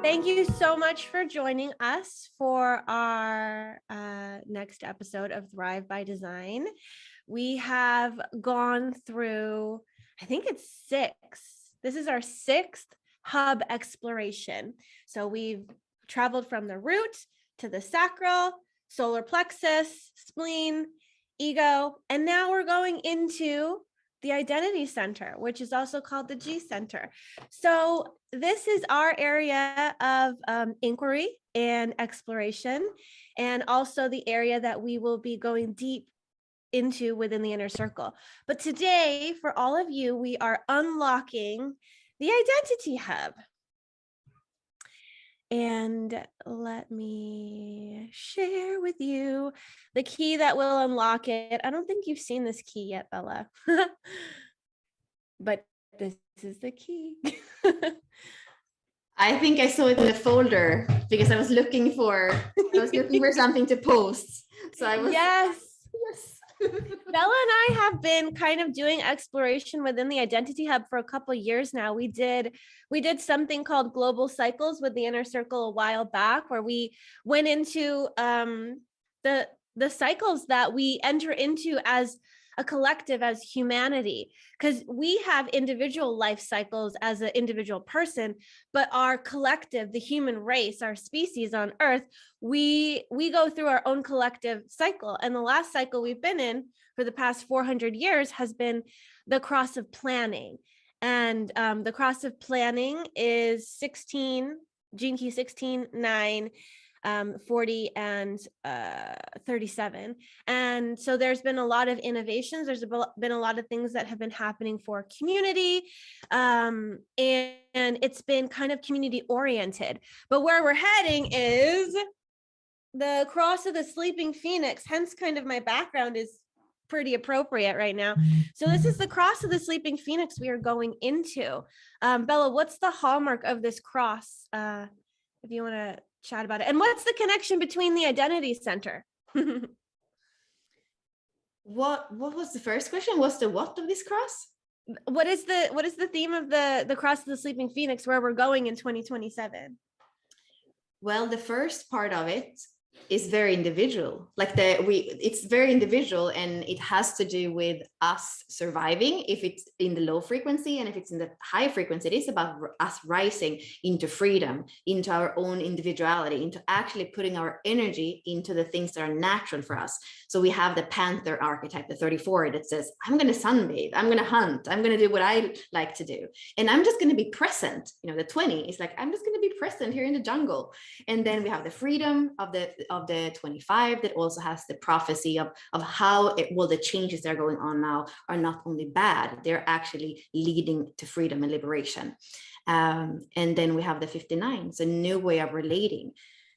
Thank you so much for joining us for our next episode of Thrive by Design. We have gone through, I think it's 6. This is our 6th hub exploration. So we've traveled from the root to the sacral, solar plexus, spleen, ego, and now we're going into the identity center, which is also called the G center. So this is our area of inquiry and exploration, and also the area that we will be going deep into within the inner circle. But today, for all of you, we are unlocking the identity hub. And let me share with you the key that will unlock it. I don't think you've seen this key yet, Bella, but this is the key. I think I saw it in the folder because I was looking for something to post. So I was yes. Bella and I have been kind of doing exploration within the Identity Hub for a couple of years now. We did something called Global Cycles with the Inner Circle a while back, where we went into the cycles that we enter into as a collective, as humanity, because we have individual life cycles as an individual person, but our collective, the human race, our species on Earth, we go through our own collective cycle. And the last cycle we've been in for the past 400 years has been the cross of planning. And the cross of planning is 16, gene key 16, 9, 40 and 37. And so there's been a lot of innovations. There's been a lot of things that have been happening for community. And it's been kind of community oriented. But where we're heading is the cross of the sleeping phoenix. Hence kind of my background is pretty appropriate right now. So this is the cross of the sleeping phoenix we are going into. Bella, what's the hallmark of this cross? If you want to chat about it. And what's the connection between the identity center? What was the first question? What's the what of this cross? What is the theme of the cross of the sleeping phoenix, where we're going in 2027? Well, the first part of it is very individual. It's very individual, and it has to do with us surviving if it's in the low frequency, and if it's in the high frequency, it is about us rising into freedom, into our own individuality, into actually putting our energy into the things that are natural for us. So we have the Panther archetype, the 34, that says, I'm going to sunbathe, I'm going to hunt, I'm going to do what I like to do, and I'm just going to be present. The 20 is like, I'm just going to be present here in the jungle. And then we have the freedom of the 25 that also has the prophecy of how the changes that are going on now are not only bad, they're actually leading to freedom and liberation. And then we have the 59, so a new way of relating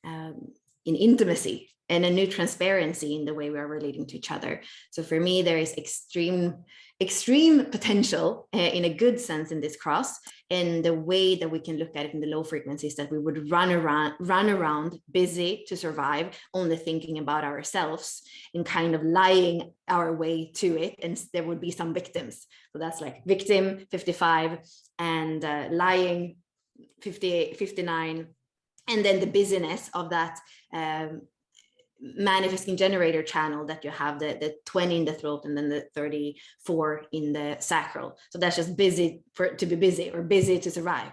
in intimacy, and a new transparency in the way we are relating to each other. So for me, there is extreme potential in a good sense in this cross, and the way that we can look at it in the low frequencies, that we would run around busy to survive, only thinking about ourselves and kind of lying our way to it, and there would be some victims. So that's like victim 55 and lying 58, 59, and then the busyness of that manifesting generator channel, that you have the 20 in the throat and then the 34 in the sacral. So that's just busy to be busy, or busy to survive.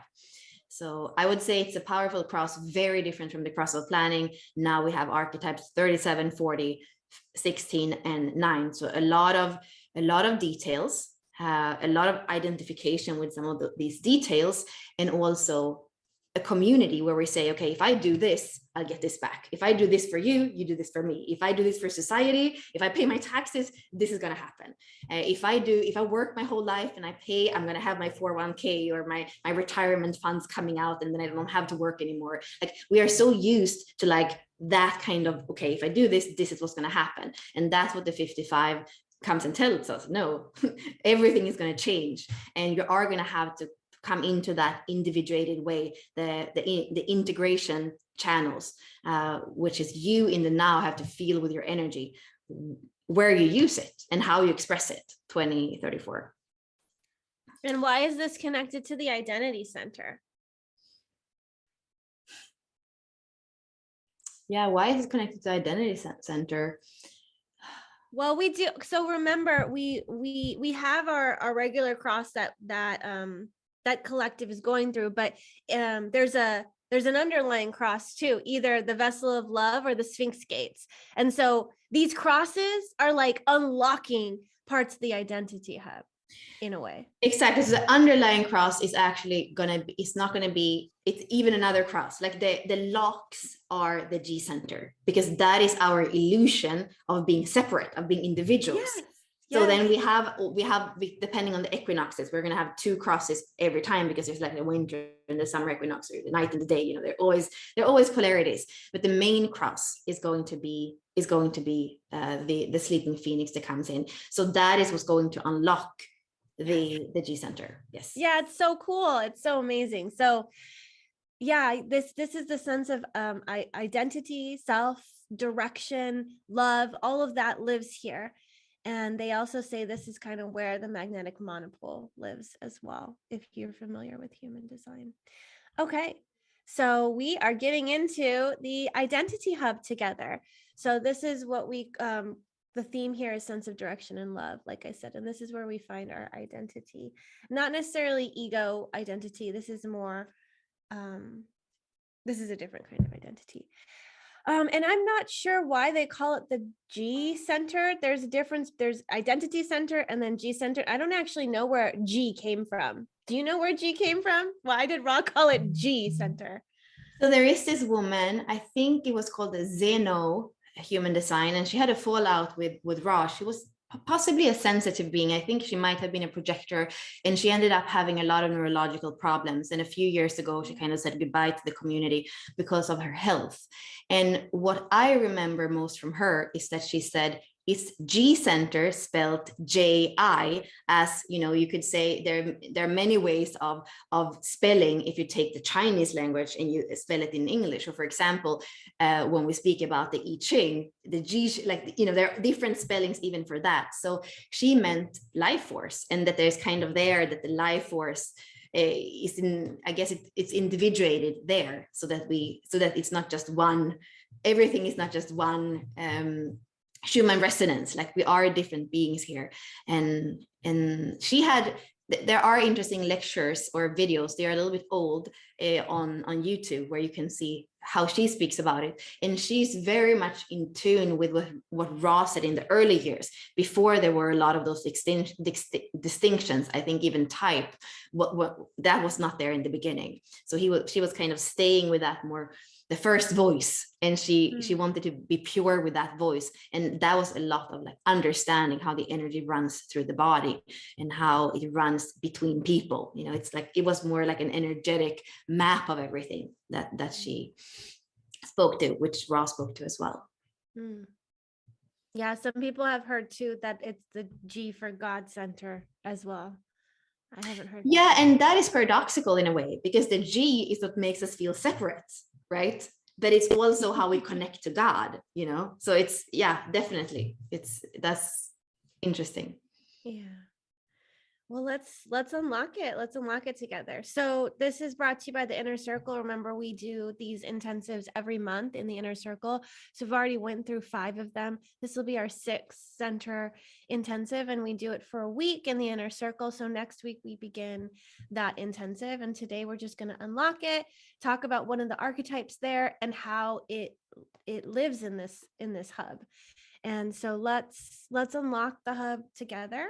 So I would say it's a powerful cross, very different from the cross of planning. Now we have archetypes 37, 40, 16, and 9. So a lot of details, a lot of identification with some of these details, and also a community where we say, okay, if I do this, I'll get this back. If I do this for you, you do this for me. If I do this for society, if I pay my taxes, this is going to happen. If I work my whole life and I pay, I'm going to have my 401k or my retirement funds coming out, and then I don't have to work anymore. Like, we are so used to like that kind of, okay, if I do this, this is what's going to happen. And that's what the 55 comes and tells us. No, everything is going to change, and you are going to have to come into that individuated way, the integration channels, which is you in the now have to feel with your energy where you use it and how you express it. 2034. And why is this connected to the identity center? Yeah, why is it connected to identity center? Well, we do. So remember, we have our regular cross that collective is going through, but there's an underlying cross too, either the vessel of love or the Sphinx gates. And so these crosses are like unlocking parts of the identity hub in a way. Exactly. So the underlying cross is actually gonna be, it's not gonna be, it's even another cross. Like the locks are the G center, because that is our illusion of being separate, of being individuals. Yes. So Yes. then we have depending on the equinoxes, we're gonna have two crosses every time, because there's like the winter and the summer equinox, or the night and the day. You know, they're always polarities. But the main cross is going to be the sleeping phoenix that comes in. So that is what's going to unlock the G center. Yes. Yeah, it's so cool. It's so amazing. So yeah, this is the sense of identity, self, direction, love, all of that lives here. And they also say this is kind of where the magnetic monopole lives as well, if you're familiar with human design. Okay, so we are getting into the identity hub together. So this is what the theme here is sense of direction and love, like I said, and this is where we find our identity, not necessarily ego identity. This is more, this is a different kind of identity. And I'm not sure why they call it the G center. There's a difference. There's identity center and then G center. I don't actually know where G came from. Do you know where G came from? Why did Ra call it G center? So there is this woman, I think it was called the Zeno human design, and she had a fallout with Ra. She was possibly a sensitive being. I think she might have been a projector, and she ended up having a lot of neurological problems. And a few years ago, she kind of said goodbye to the community because of her health. And what I remember most from her is that she said, it's G center spelled J-I, as you know, you could say there are many ways of spelling if you take the Chinese language and you spell it in English. So for example, when we speak about the I Ching, the G, like, you know, there are different spellings even for that. So she meant life force, and that there's kind of there that the life force is in, I guess it's individuated there, so that it's not just one, everything is not just one human resonance, like we are different beings here. And she had, there are interesting lectures or videos, they are a little bit old, on YouTube, where you can see how she speaks about it. And she's very much in tune with what Ra said in the early years, before there were a lot of those distinctions. I think even type, what that was not there in the beginning. So she was kind of staying with that more, the first voice, and she wanted to be pure with that voice. And that was a lot of like understanding how the energy runs through the body and how it runs between people. You know, it's like, it was more like an energetic map of everything that she spoke to, which Ra spoke to as well. Yeah, some people have heard too that it's the G for God center as well. I haven't heard. Yeah, and that is paradoxical in a way, because the G is what makes us feel separate, right? But it's also how we connect to God, you know? So it's, yeah, definitely. That's interesting. Yeah. Well, let's unlock it. Let's unlock it together. So this is brought to you by the Inner Circle. Remember, we do these intensives every month in the Inner Circle. So we've already went through 5 of them. This will be our 6th center intensive, and we do it for a week in the Inner Circle. So next week we begin that intensive, and today we're just going to unlock it, talk about one of the archetypes there and how it lives in this hub. And so let's unlock the hub together.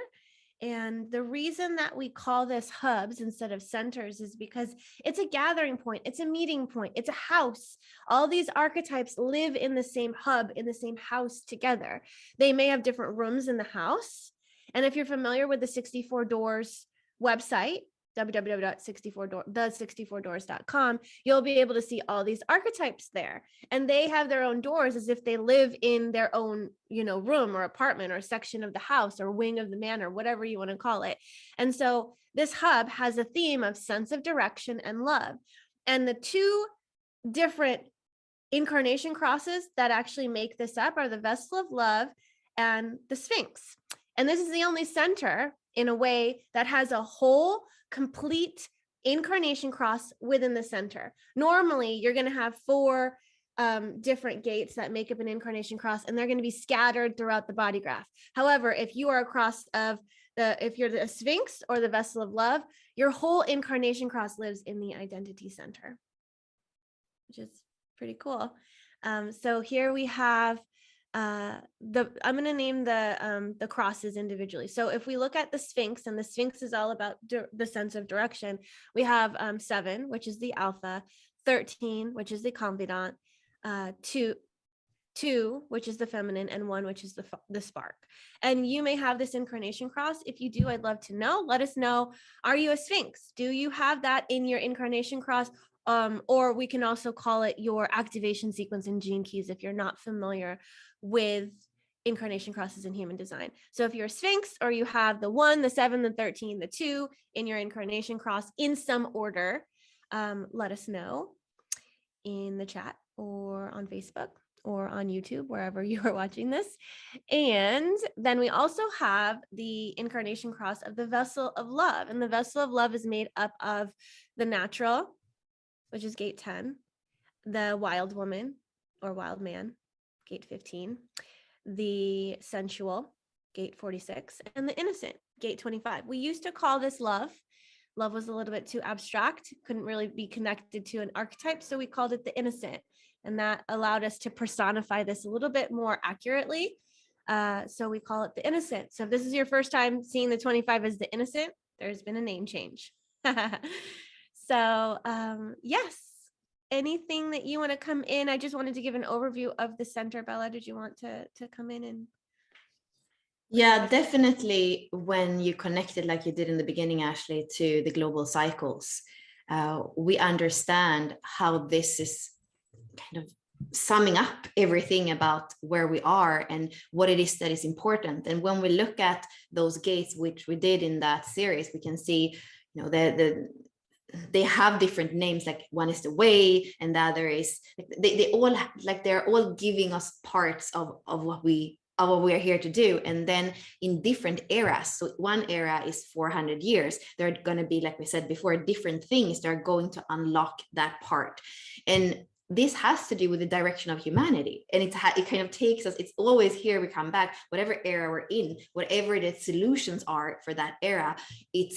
And the reason that we call this hubs instead of centers is because it's a gathering point, it's a meeting point, it's a house. All these archetypes live in the same hub, in the same house together. They may have different rooms in the house. And if you're familiar with the 64 Doors website, www.the64doors.com, you'll be able to see all these archetypes there. And they have their own doors as if they live in their own, you know, room or apartment or section of the house or wing of the manor, whatever you want to call it. And so this hub has a theme of sense of direction and love. And the 2 different incarnation crosses that actually make this up are the vessel of love and the Sphinx. And this is the only center in a way that has a whole complete incarnation cross within the center. Normally, you're going to have 4 different gates that make up an incarnation cross, and they're going to be scattered throughout the body graph. However, if you are a cross of if you're the Sphinx or the vessel of love, your whole incarnation cross lives in the identity center, which is pretty cool. So here we have I'm going to name the crosses individually. So if we look at the Sphinx, and the Sphinx is all about the sense of direction, we have 7, which is the alpha, 13, which is the confidant, 2, which is the feminine, and 1, which is the spark. And you may have this incarnation cross. If you do, I'd love to know. Let us know. Are you a Sphinx? Do you have that in your incarnation cross? Or we can also call it your activation sequence and gene keys if you're not familiar with incarnation crosses in human design. So if you're a Sphinx, or you have the 1, the 7, the 13, the 2 in your incarnation cross in some order, let us know in the chat or on Facebook or on YouTube, wherever you are watching this. And then we also have the incarnation cross of the vessel of love. And the vessel of love is made up of the natural, which is gate 10, the wild woman or wild man, gate 15, the sensual, gate 46, and the innocent, gate 25. We used to call this love. Love was a little bit too abstract, couldn't really be connected to an archetype, so we called it the innocent. And that allowed us to personify this a little bit more accurately. So we call it the innocent. So if this is your first time seeing the 25 as the innocent, there's been a name change. So yes, anything that you want to come in? I just wanted to give an overview of the center. Bella, did you want to come in and? Yeah, definitely. When you connected, like you did in the beginning, Ashley, to the global cycles, we understand how this is kind of summing up everything about where we are and what it is that is important. And when we look at those gates, which we did in that series, we can see, you know, they have different names. Like one is the way, and the other is they all like they're all giving us parts of what we are here to do. And then in different eras, so one era is 400 years, there are going to be, like we said before, different things that are going to unlock that part. And this has to do with the direction of humanity, and it kind of takes us, it's always here we come back, whatever era we're in, whatever the solutions are for that era, it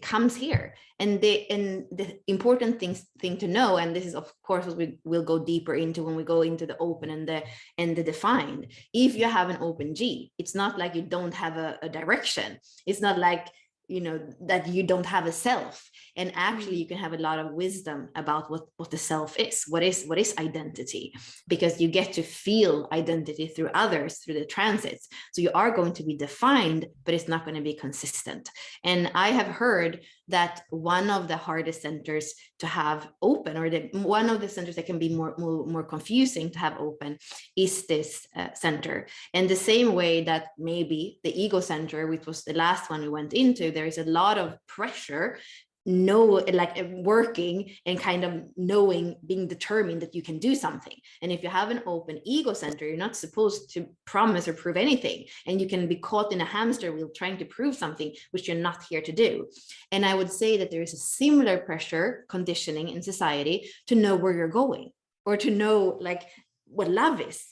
comes here. And the important thing to know, and this is of course what we will go deeper into when we go into the open and the defined. If you have an open G, it's not like you don't have a direction. It's not like, you know, that you don't have a self. And actually you can have a lot of wisdom about what the self is, what is identity, because you get to feel identity through others, through the transits. So you are going to be defined, but it's not going to be consistent. And I have heard that one of the hardest centers to have open, or one of the centers that can be more confusing to have open, is this center. And the same way that maybe the ego center, which was the last one we went into, there is a lot of pressure working and kind of knowing, being determined that you can do something. And if you have an open ego center, you're not supposed to promise or prove anything, and you can be caught in a hamster wheel trying to prove something which you're not here to do. And I would say that there is a similar pressure conditioning in society to know where you're going, or to know like what love is.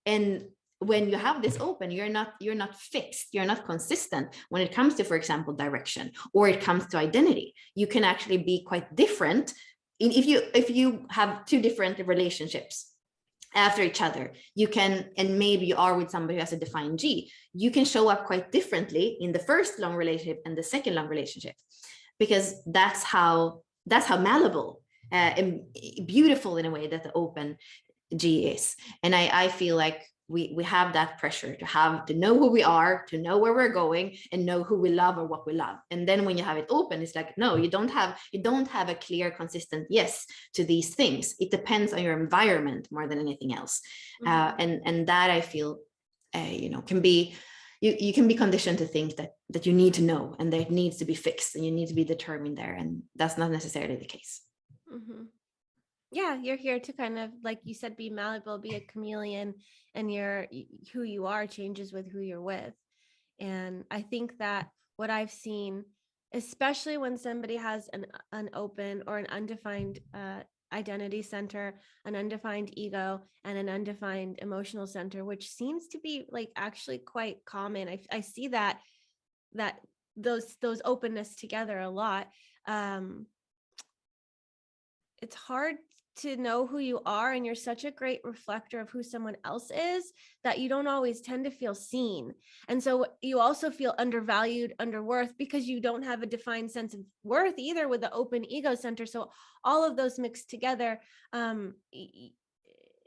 And when you have this open, you're not fixed, you're not consistent when it comes to, for example, direction, or it comes to identity. You can actually be quite different if you have two different relationships after each other. You can, and maybe you are with somebody who has a defined G, you can show up quite differently in the first long relationship and the second long relationship, because that's how malleable and beautiful in a way that the open G is. And I feel like we have that pressure to know who we are, to know where we're going, and know who we love or what we love. And then when you have it open, it's like, no, you don't have a clear, consistent yes to these things. It depends on your environment more than anything else. And that I feel can be, you can be conditioned to think that you need to know, and that it needs to be fixed, and you need to be determined there, and that's not necessarily the case. Yeah, you're here to kind of, like you said, be malleable, be a chameleon, and who you are changes with who you're with. And I think that what I've seen, especially when somebody has an open or an undefined identity center, an undefined ego, and an undefined emotional center, which seems to be like actually quite common. I see that those openness together a lot. It's hard to know who you are, and you're such a great reflector of who someone else is that you don't always tend to feel seen. And so you also feel undervalued, underworth, because you don't have a defined sense of worth either with the open ego center. So all of those mixed together,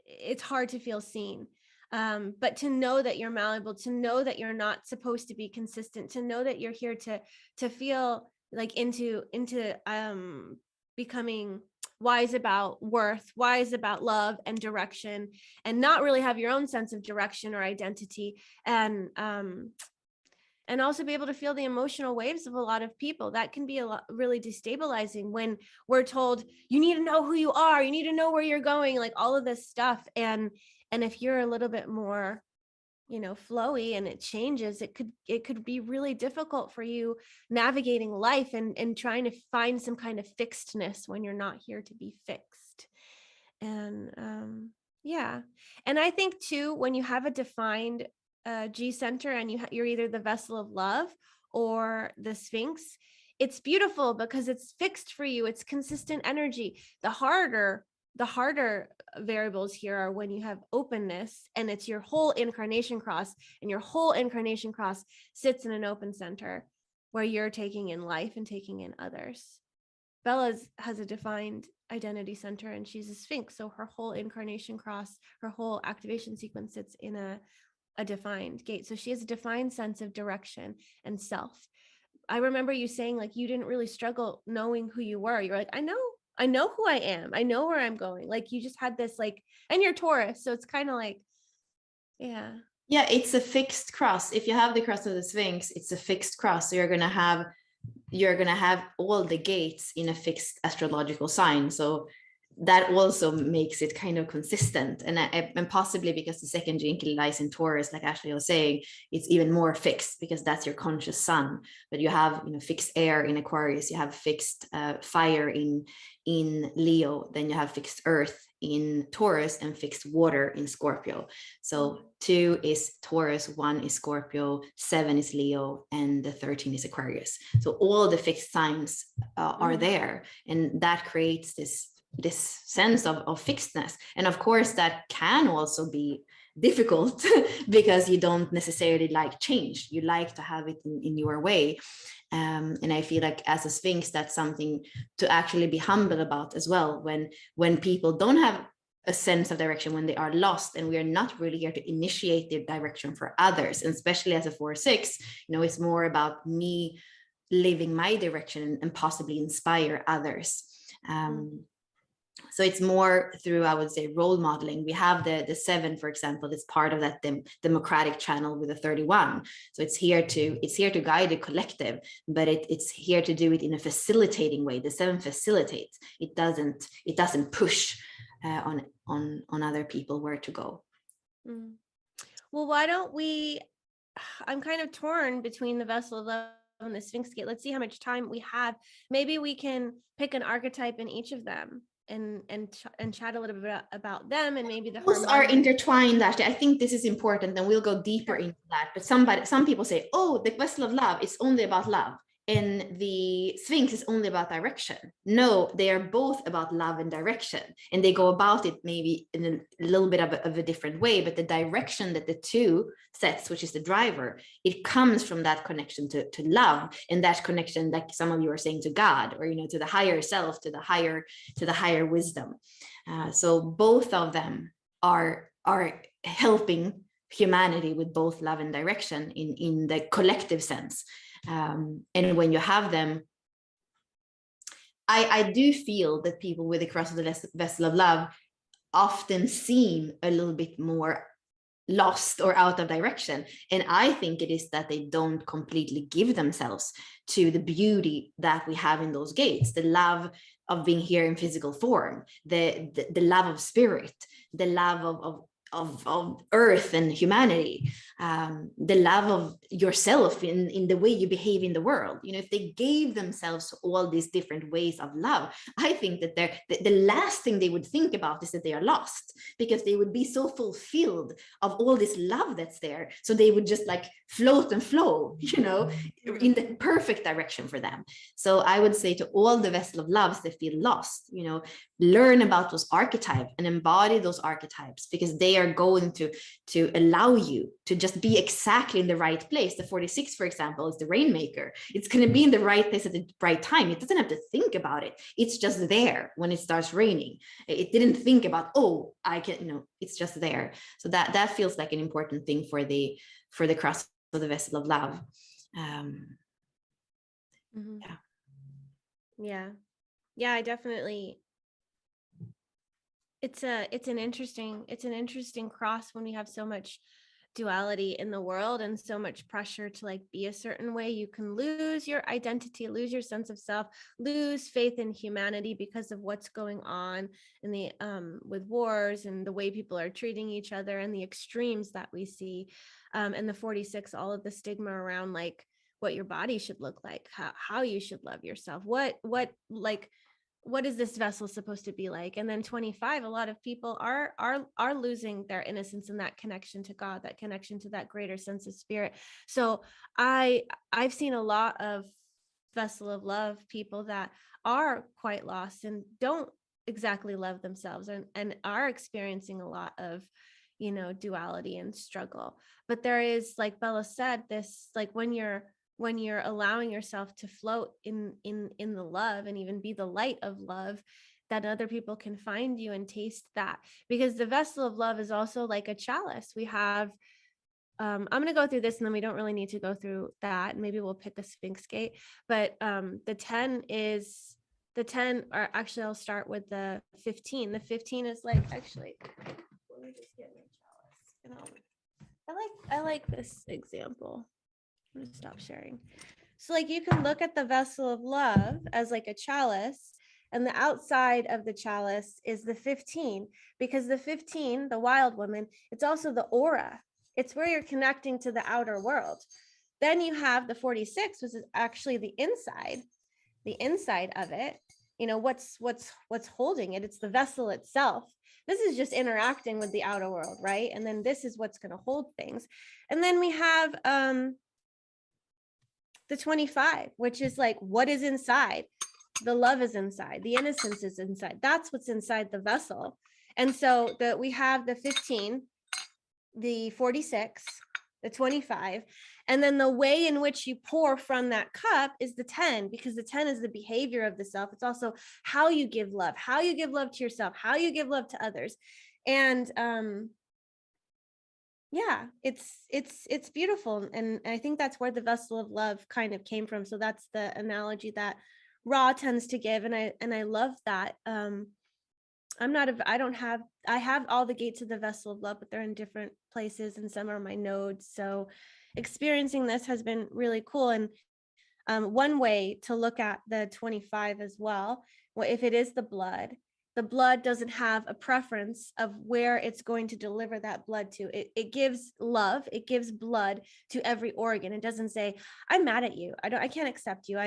it's hard to feel seen. But to know that you're malleable, to know that you're not supposed to be consistent, to know that you're here to feel like into becoming wise about worth, wise about love and direction, and not really have your own sense of direction or identity, and also be able to feel the emotional waves of a lot of people. That can be really destabilizing when we're told you need to know who you are, you need to know where you're going, like all of this stuff. And if you're a little bit more, flowy, and it changes, it could be really difficult for you navigating life and trying to find some kind of fixedness when you're not here to be fixed. And yeah. And I think too, when you have a defined G center, and you're either the vessel of love or the Sphinx, it's beautiful because it's fixed for you. It's consistent energy. The harder variables here are when you have openness, and it's your whole incarnation cross, and your whole incarnation cross sits in an open center where you're taking in life and taking in others. Bella has a defined identity center, and she's a Sphinx. So her whole incarnation cross, her whole activation sequence sits in a defined gate. So she has a defined sense of direction and self. I remember you saying like you didn't really struggle knowing who you were. You're like, I know who I am. I know where I'm going. Like you just had this like, and you're Taurus. So it's kind of like, yeah. Yeah, it's a fixed cross. If you have the cross of the Sphinx, it's a fixed cross. So you're gonna have all the gates in a fixed astrological sign. So that also makes it kind of consistent, and possibly because the second jinky lies in Taurus, like Ashley was saying, it's even more fixed because that's your conscious sun. But you have fixed air in Aquarius, you have fixed fire in Leo, then you have fixed earth in Taurus, and fixed water in Scorpio. So 2 is Taurus, 1 is Scorpio, 7 is Leo, and the 13 is Aquarius. So all the fixed signs are there, and that creates this sense of fixedness. And of course that can also be difficult because you don't necessarily like change. You like to have it in your way. And I feel like as a Sphinx, that's something to actually be humble about as well, when people don't have a sense of direction, when they are lost, and we are not really here to initiate their direction for others. And especially as a 4-6, it's more about me living my direction and possibly inspire others. So it's more through, I would say, role modeling. We have the 7, for example, it's part of that democratic channel with the 31. So it's here to guide the collective, but it's here to do it in a facilitating way. The 7 facilitates. It doesn't push on other people where to go. Well, why don't we? I'm kind of torn between the vessel of love and the Sphinx gate. Let's see how much time we have. Maybe we can pick an archetype in each of them and chat a little bit about them, and maybe the those are intertwined. Actually, I think this is important, and we'll go deeper into that. But some people say, oh, the vessel of love is only about love, and the Sphinx is only about direction. No, they are both about love and direction, and they go about it maybe in a little bit of a different way, but the direction that the 2 sets, which is the driver, it comes from that connection to love, and that connection, like some of you are saying, to God, or to the higher self, to the higher wisdom. So both of them are helping humanity with both love and direction in the collective sense. And when you have them, I do feel that people with the cross of the vessel of love often seem a little bit more lost or out of direction. And I think it is that they don't completely give themselves to the beauty that we have in those gates, the love of being here in physical form, the love of spirit, the love of earth and humanity. the love of yourself in the way you behave in the world. If they gave themselves all these different ways of love, I think that the last thing they would think about is that they are lost, because they would be so fulfilled of all this love that's there. So they would just like float and flow, in the perfect direction for them. So I would say to all the vessel of loves that feel lost, learn about those archetypes and embody those archetypes, because they are going to allow you to just be exactly in the right place. The 46, for example, is the rainmaker. It's going to be in the right place at the right time. It doesn't have to think about it. It's just there when it starts raining. It didn't think about, oh, I can, it's just there. So that feels like an important thing for the cross of the vessel of love. Yeah, I definitely, it's an interesting cross when we have so much duality in the world and so much pressure to like be a certain way. You can lose your identity, lose your sense of self, lose faith in humanity because of what's going on in the with wars and the way people are treating each other and the extremes that we see. And the 46, all of the stigma around like what your body should look like, how you should love yourself, what is this vessel supposed to be like? And then 25, a lot of people are losing their innocence and that connection to God, that connection to that greater sense of spirit. So I've seen a lot of vessel of love people that are quite lost and don't exactly love themselves and are experiencing a lot of duality and struggle. But there is, like Bella said, this like when you're allowing yourself to float in the love and even be the light of love, that other people can find you and taste that. Because the vessel of love is also like a chalice. We have I'm going to go through this and then we don't really need to go through that. Maybe we'll pick a Sphinx gate, but the 10, or actually I'll start with the 15. The 15 is like, actually, let me just get my chalice. I like this example. I'm gonna stop sharing. So like you can look at the vessel of love as like a chalice, and the outside of the chalice is the 15, because the 15, the wild woman, it's also the aura. It's where you're connecting to the outer world. Then you have the 46, which is actually the inside of it. What's holding it? It's the vessel itself. This is just interacting with the outer world, right? And then this is what's going to hold things. And then we have the 25, which is like what is inside. The love is inside, the innocence is inside. That's what's inside the vessel. And so we have the 15, the 46, the 25, and then the way in which you pour from that cup is the 10, because the 10 is the behavior of the self. It's also how you give love to yourself, how you give love to others. And yeah, it's beautiful. And I think that's where the vessel of love kind of came from. So that's the analogy that Ra tends to give. And I love that. I have all the gates of the vessel of love, but they're in different places and some are my nodes. So experiencing this has been really cool. And one way to look at the 25 as well, if it is the blood doesn't have a preference of where it's going to deliver that blood to. It gives love, it gives blood to every organ. It doesn't say, I'm mad at you, I can't accept you,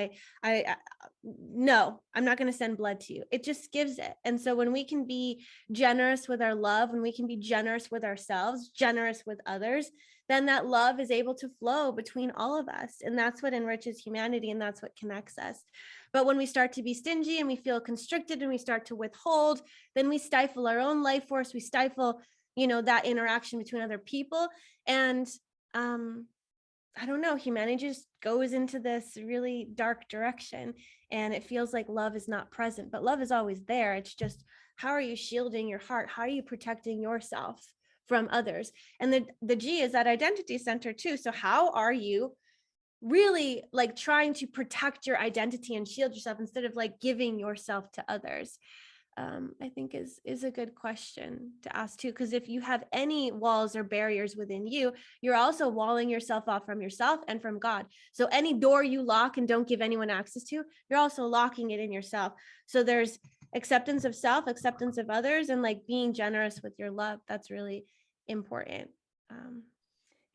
no, I'm not going to send blood to you. It just gives it. And so when we can be generous with our love, when we can be generous with ourselves, generous with others, then that love is able to flow between all of us. And that's what enriches humanity, and that's what connects us. But when we start to be stingy and we feel constricted and we start to withhold, then we stifle our own life force. We stifle, that interaction between other people. And I don't know, humanity just goes into this really dark direction, and it feels like love is not present, but love is always there. It's just, how are you shielding your heart? How are you protecting yourself from others? And the G is that identity center too. So how are you really like trying to protect your identity and shield yourself instead of like giving yourself to others? I think is a good question to ask too, because if you have any walls or barriers within you, you're also walling yourself off from yourself and from God. So any door you lock and don't give anyone access to, you're also locking it in yourself. So there's acceptance of self, acceptance of others, and like being generous with your love. That's really important.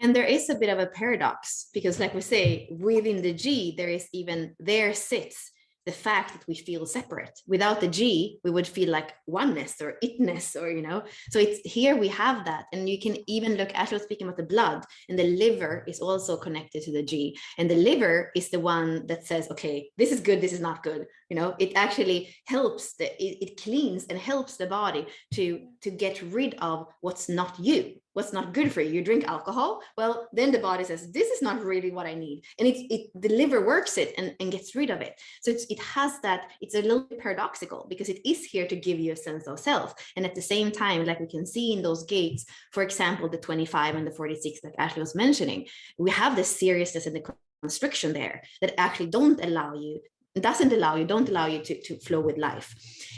And there is a bit of a paradox, because like we say, within the G, there sits the fact that we feel separate. Without the G, we would feel like oneness or itness, or, so it's here we have that. And you can even look, as I was speaking about the blood, and the liver is also connected to the G. And the liver is the one that says, okay, this is good, this is not good. It actually helps, it cleans and helps the body to get rid of what's not you, what's not good for you. You drink alcohol, well, then the body says, this is not really what I need. And the liver works it and gets rid of it. So it has that, it's a little bit paradoxical, because it is here to give you a sense of self. And at the same time, like we can see in those gates, for example, the 25 and the 46 that Ashley was mentioning, we have the seriousness and the constriction there that actually don't allow you to flow with life.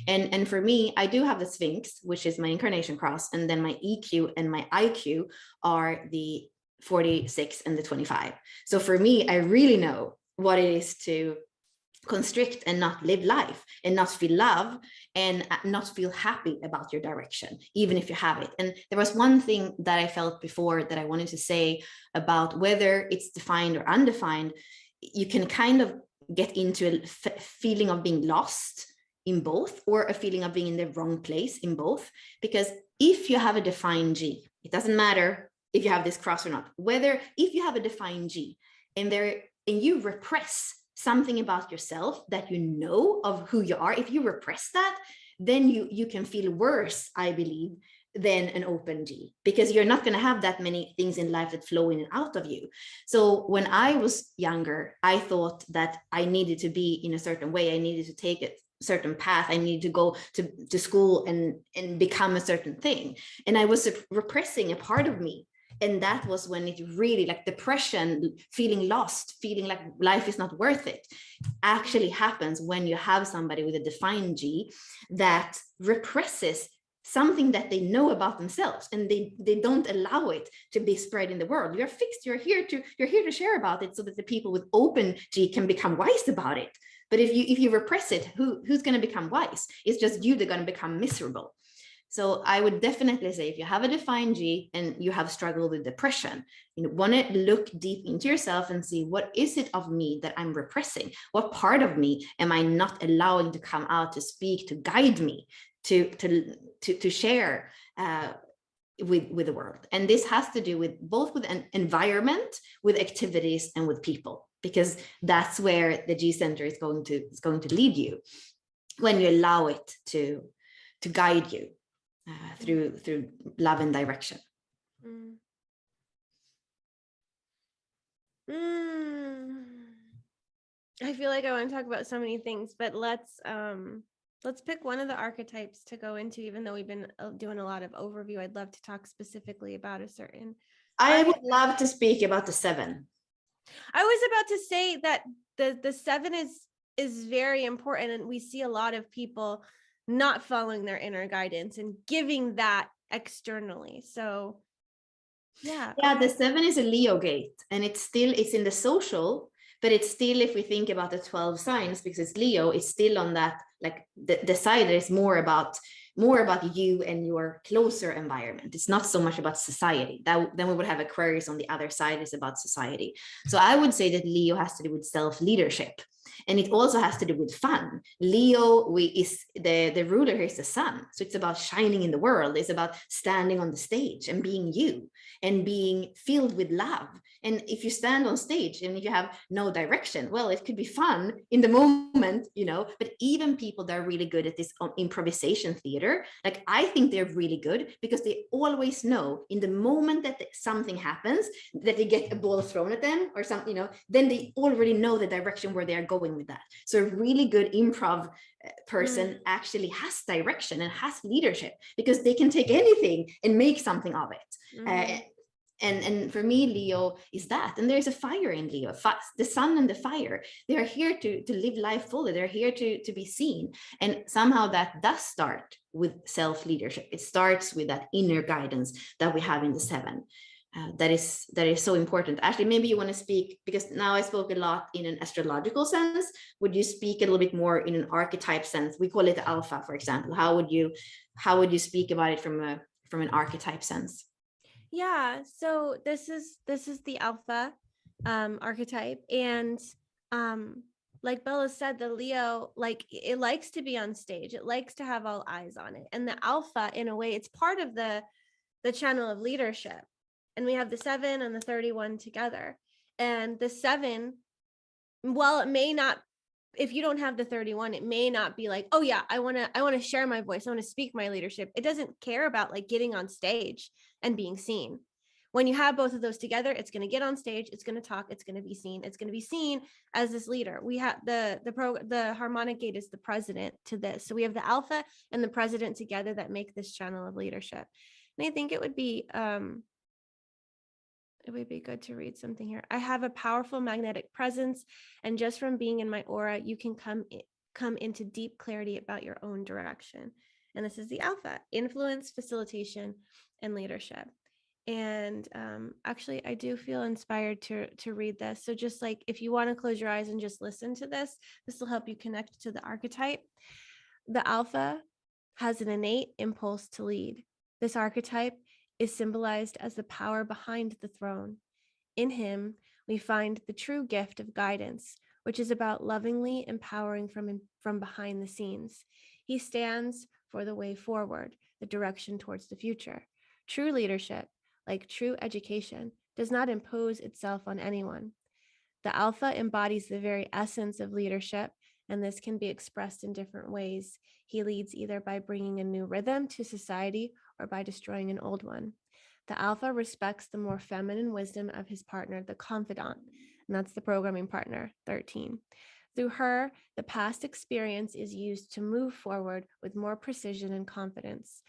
And for me, I do have the Sphinx, which is my incarnation cross, and then my EQ and my IQ are the 46 and the 25. So for me, I really know what it is to constrict and not live life, and not feel love, and not feel happy about your direction, even if you have it. And there was one thing that I felt before that I wanted to say about whether it's defined or undefined. You can kind of get into a feeling of being lost in both, or a feeling of being in the wrong place in both. Because if you have a defined G, it doesn't matter if you have this cross or not, whether if you have a defined G and you repress something about yourself that you know of who you are, if you repress that, then you can feel worse, I believe, than an open G, because you're not going to have that many things in life that flow in and out of you. So when I was younger, I thought that I needed to be in a certain way. I needed to take a certain path. I needed to go to school and become a certain thing. And I was repressing a part of me. And that was when it really, like depression, feeling lost, feeling like life is not worth it, actually happens when you have somebody with a defined G that represses something that they know about themselves, and they don't allow it to be spread in the world. You're fixed, you're here to share about it, so that the people with open G can become wise about it. But if you repress it, who's going to become wise? It's just you that are going to become miserable. So I would definitely say, if you have a defined G and you have struggled with depression, you want to look deep into yourself and see, what is it of me that I'm repressing? What part of me am I not allowing to come out, to speak, to guide me, to share with the world? And this has to do with both with an environment, with activities, and with people, because that's where the G center is going to lead you, when you allow it to guide you through love and direction. I feel like I want to talk about so many things, but let's pick one of the archetypes to go into. Even though we've been doing a lot of overview, I'd love to talk specifically about a certain. I would love to speak about the 7. I was about to say that the 7 is very important, and we see a lot of people not following their inner guidance and giving that externally. So yeah, the 7 is a Leo gate, and it's in the social, but it's still, if we think about the 12 signs, because it's Leo, it's still on that, like the side that is more about you and your closer environment. It's not so much about society. Then we would have Aquarius on the other side, is about society. So I would say that Leo has to do with self-leadership. And it also has to do with fun. Leo is the ruler here is the sun. So it's about shining in the world. It's about standing on the stage and being you and being filled with love. And if you stand on stage and if you have no direction, well, it could be fun in the moment, but even people that are really good at this improvisation theater, like I think they're really good, because they always know in the moment that something happens, that they get a ball thrown at them or something, then they already know the direction where they are going with that. So a really good improv person actually has direction and has leadership, because they can take anything and make something of it. And for me, Leo is that. And there's a fire in Leo, the sun and the fire. They are here to live life fully. They're here to be seen. And somehow that does start with self-leadership. It starts with that inner guidance that we have in the 7. That is so important. Actually, maybe you want to speak, because now I spoke a lot in an astrological sense. Would you speak a little bit more in an archetype sense? We call it alpha, for example. How would you speak about it from an archetype sense? Yeah, so this is the alpha archetype, and like Bella said, the Leo, like, it likes to be on stage. It likes to have all eyes on it. And the alpha, in a way, it's part of the channel of leadership. And we have the 7 and the 31 together. And the 7, well, it may not, if you don't have the 31, it may not be like, oh yeah, I want to share my voice, I want to speak my leadership. It doesn't care about like getting on stage and being seen. When you have both of those together, it's going to get on stage, it's going to talk, it's going to be seen, as this leader. We have the harmonic gate is the president to this. So we have the alpha and the president together that make this channel of leadership. And I think it would be good to read something here. I have a powerful magnetic presence, and just from being in my aura, you can come into deep clarity about your own direction. And this is the alpha: influence, facilitation, and leadership. And actually, I do feel inspired to read this. So just like, if you want to close your eyes and just listen to this, this will help you connect to the archetype. The alpha has an innate impulse to lead. This archetype is symbolized as the power behind the throne. In him, we find the true gift of guidance, which is about lovingly empowering from behind the scenes. He stands for the way forward, the direction towards the future. True leadership, like true education, does not impose itself on anyone. The alpha embodies the very essence of leadership, and this can be expressed in different ways. He leads either by bringing a new rhythm to society or by destroying an old one. The alpha respects the more feminine wisdom of his partner, the confidant, and that's the programming partner, 13. Through her, the past experience is used to move forward with more precision and confidence.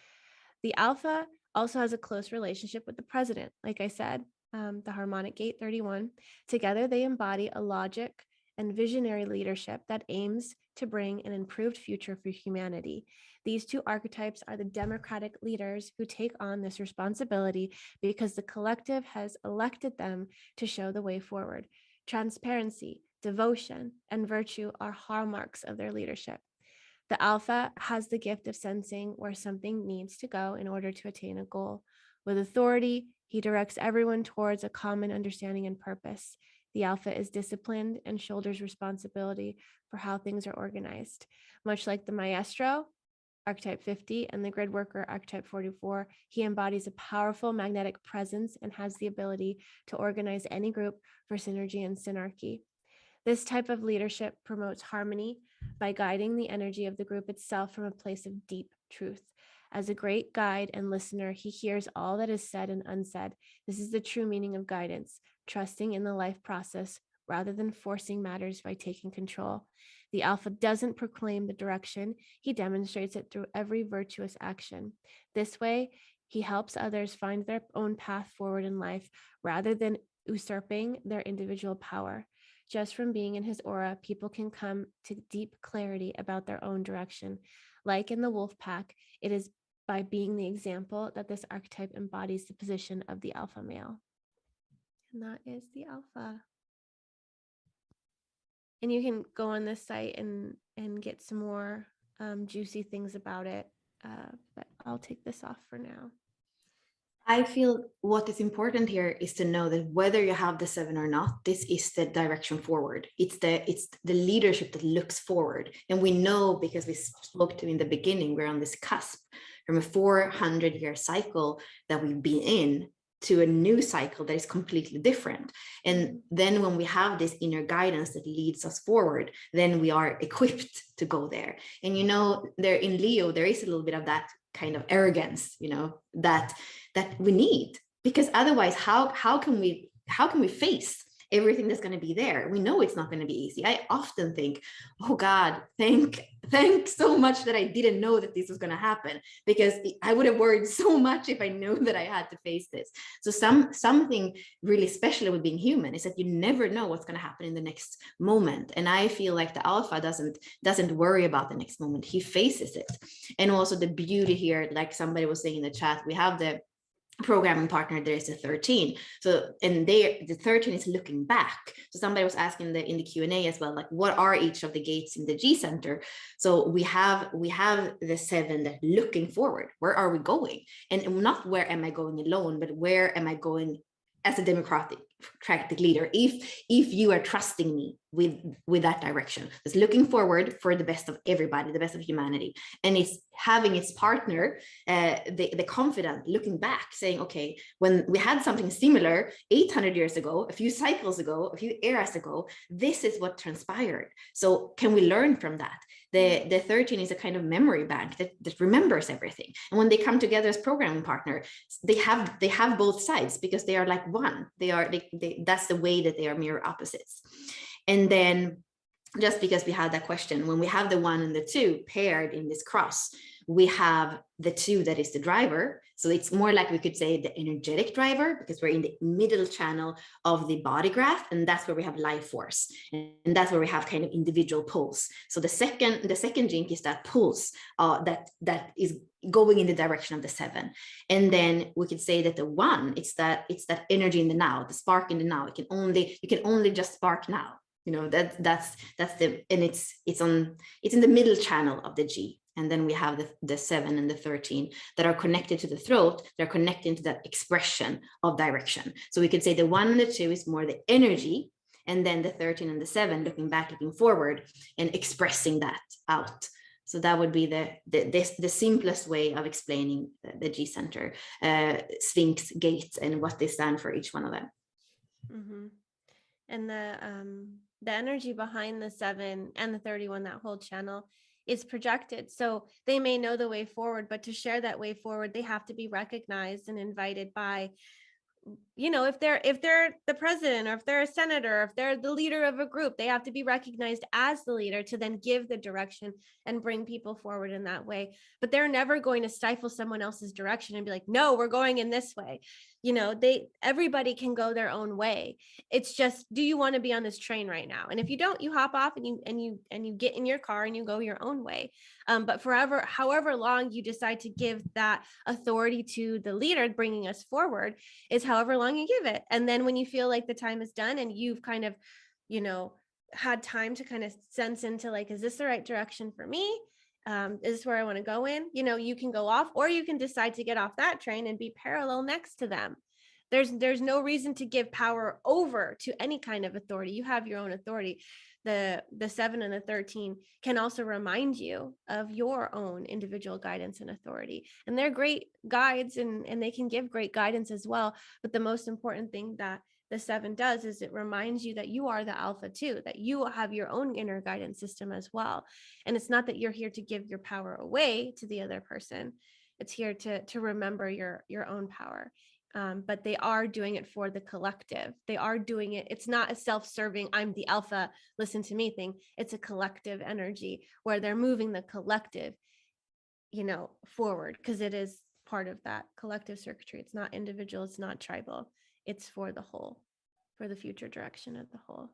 The alpha also has a close relationship with the president, like I said, the harmonic gate 31. Together, they embody a logic and visionary leadership that aims to bring an improved future for humanity. These two archetypes are the democratic leaders who take on this responsibility because the collective has elected them to show the way forward. Transparency, devotion, and virtue are hallmarks of their leadership. The alpha has the gift of sensing where something needs to go in order to attain a goal. With authority, he directs everyone towards a common understanding and purpose. The alpha is disciplined and shoulders responsibility for how things are organized. Much like the maestro, archetype 50, and the grid worker, archetype 44, he embodies a powerful magnetic presence and has the ability to organize any group for synergy and synarchy. This type of leadership promotes harmony by guiding the energy of the group itself from a place of deep truth. As a great guide and listener, he hears all that is said and unsaid. This is the true meaning of guidance, trusting in the life process rather than forcing matters by taking control. The alpha doesn't proclaim the direction, he demonstrates it through every virtuous action. This way, he helps others find their own path forward in life rather than usurping their individual power. Just from being in his aura, people can come to deep clarity about their own direction. Like in the wolf pack, it is by being the example that this archetype embodies the position of the alpha male. And that is the alpha. And you can go on this site and get some more juicy things about it. But I'll take this off for now. I feel what is important here is to know that whether you have the 7 or not, this is the direction forward. It's the leadership that looks forward. And we know, because we spoke to in the beginning, we're on this cusp from a 400-year cycle that we've been in to a new cycle that is completely different. And then when we have this inner guidance that leads us forward, then we are equipped to go there. And there in Leo, there is a little bit of that kind of arrogance, that we need, because otherwise how can we face everything that's going to be there? We know it's not going to be easy. I often think, oh God, thank so much that I didn't know that this was going to happen, because I would have worried so much if I knew that I had to face this. So something really special with being human is that you never know what's going to happen in the next moment. And I feel like the alpha doesn't worry about the next moment. He faces it. And also the beauty here, like somebody was saying in the chat, we have the programming partner, there is a 13. So, and the 13 is looking back. So somebody was asking in the Q&A as well, like, what are each of the gates in the G center? So we have the 7 that looking forward. Where are we going? And not where am I going alone, but where am I going as a democratic leader, if you are trusting me with that direction. It's looking forward for the best of everybody, the best of humanity, and it's having its partner, the confident, looking back, saying, okay, when we had something similar 800 years ago, a few cycles ago, a few eras ago, this is what transpired. So can we learn from that? The 13 is a kind of memory bank that remembers everything. And when they come together as programming partner, they have both sides, because they are like one. That's the way that they are mirror opposites. And then, just because we had that question, when we have the 1 and the 2 paired in this cross, we have the 2 that is the driver. So it's more like, we could say, the energetic driver, because we're in the middle channel of the body graph, and that's where we have life force, and that's where we have kind of individual pulse. So the second jinki is that pulse that is going in the direction of the 7. And then we could say that the 1, it's that energy in the now, the spark in the now. You can only just spark now. You know, that's the, and it's in the middle channel of the G. And then we have the 7 and the 13 that are connected to the throat. They're connecting to that expression of direction. So we could say the 1 and the 2 is more the energy, and then the 13 and the 7 looking back, looking forward, and expressing that out. So that would be the simplest way of explaining the G center, Sphinx gates, and what they stand for, each one of them. Mm-hmm. And the energy behind the 7 and the 31, that whole channel, is projected. So they may know the way forward, but to share that way forward, they have to be recognized and invited by, you know, if they're the president, or if they're a senator, or if they're the leader of a group, they have to be recognized as the leader to then give the direction and bring people forward in that way. But they're never going to stifle someone else's direction and be like, no, we're going in this way. You know, everybody can go their own way. It's just, do you want to be on this train right now? And if you don't, you hop off and you get in your car and you go your own way. But however long you decide to give that authority to the leader bringing us forward is however long you give it. And then when you feel like the time is done and you've kind of, you know, had time to kind of sense into, like, is this the right direction for me? Is this where I want to go in? You know, you can go off, or you can decide to get off that train and be parallel next to them. There's no reason to give power over to any kind of authority. You have your own authority. The 7 and the 13 can also remind you of your own individual guidance and authority. And they're great guides, and they can give great guidance as well. But the most important thing that the 7 does is it reminds you that you are the alpha too, that you have your own inner guidance system as well. And it's not that you're here to give your power away to the other person. It's here to remember your own power. But they are doing it for the collective. They are doing it. It's not a self-serving, I'm the alpha, listen to me thing. It's a collective energy where they're moving the collective, you know, forward, because it is part of that collective circuitry. It's not individual. It's not tribal. It's for the whole, for the future direction of the whole.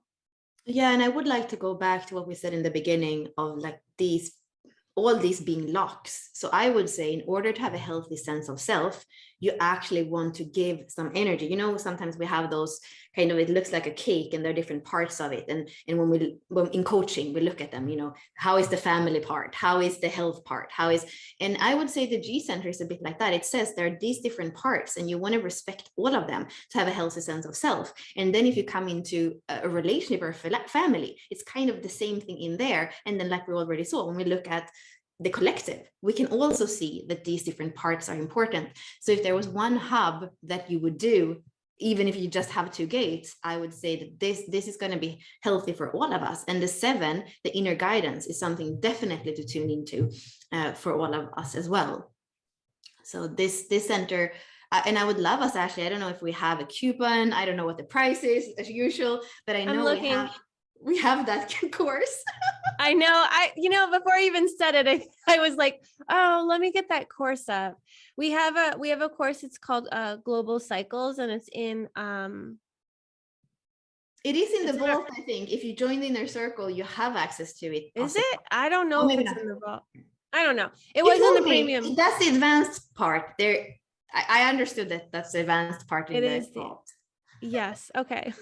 Yeah, and I would like to go back to what we said in the beginning of, like, all these being locks. So I would say, in order to have a healthy sense of self, you actually want to give some energy. You know, sometimes we have those kind of, it looks like a cake and there are different parts of it. And when in coaching, we look at them, you know, how is the family part? How is the health part? And I would say the G center is a bit like that. It says there are these different parts and you want to respect all of them to have a healthy sense of self. And then if you come into a relationship or a family, it's kind of the same thing in there. And then, like we already saw, when we look at the collective, we can also see that these different parts are important. So if there was one hub that you would do, even if you just have 2 gates, I would say that this is going to be healthy for all of us. And the 7, the inner guidance, is something definitely to tune into for all of us as well. So this center, and I would love us, Ashley, I don't know if we have a coupon, I don't know what the price is as usual, but I know we have that course. I know. Before I even said it, I was like, oh, let me get that course up. We have a course. It's called Global Cycles, and it's in it is in the vault, I think. If you join the inner circle, you have access to it. Is it? I don't know if it's in the vault. I don't know. It was in the premium. That's the advanced part there. I understood that that's the advanced part in It the is vault. yes. Okay.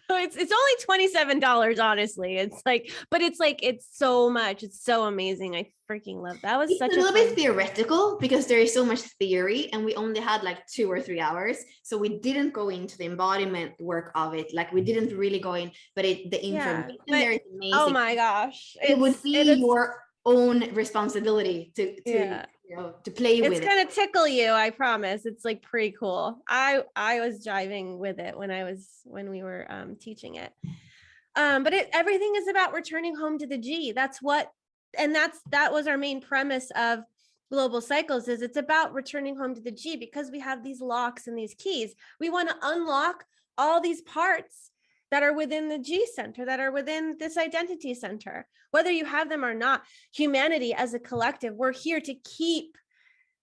So it's only $27, honestly. It's like, but it's like, it's so much. It's so amazing. I freaking love that. Was It's such a little bit fun. theoretical because there is so much theory and we only had like 2 or 3 hours. So we didn't go into the embodiment work of it. Like we didn't really go in, but the Yeah. information But there is oh amazing. my gosh. It would be It's your own responsibility to yeah. to play It's with it. gonna tickle you, I promise. It's like pretty cool. I was jiving with it when we were teaching it. But everything is about returning home to the G. That was our main premise of global cycles, is it's about returning home to the G, because we have these locks and these keys. We want to unlock all these parts that are within the G center, that are within this identity center, whether you have them or not. Humanity as a collective, we're here to keep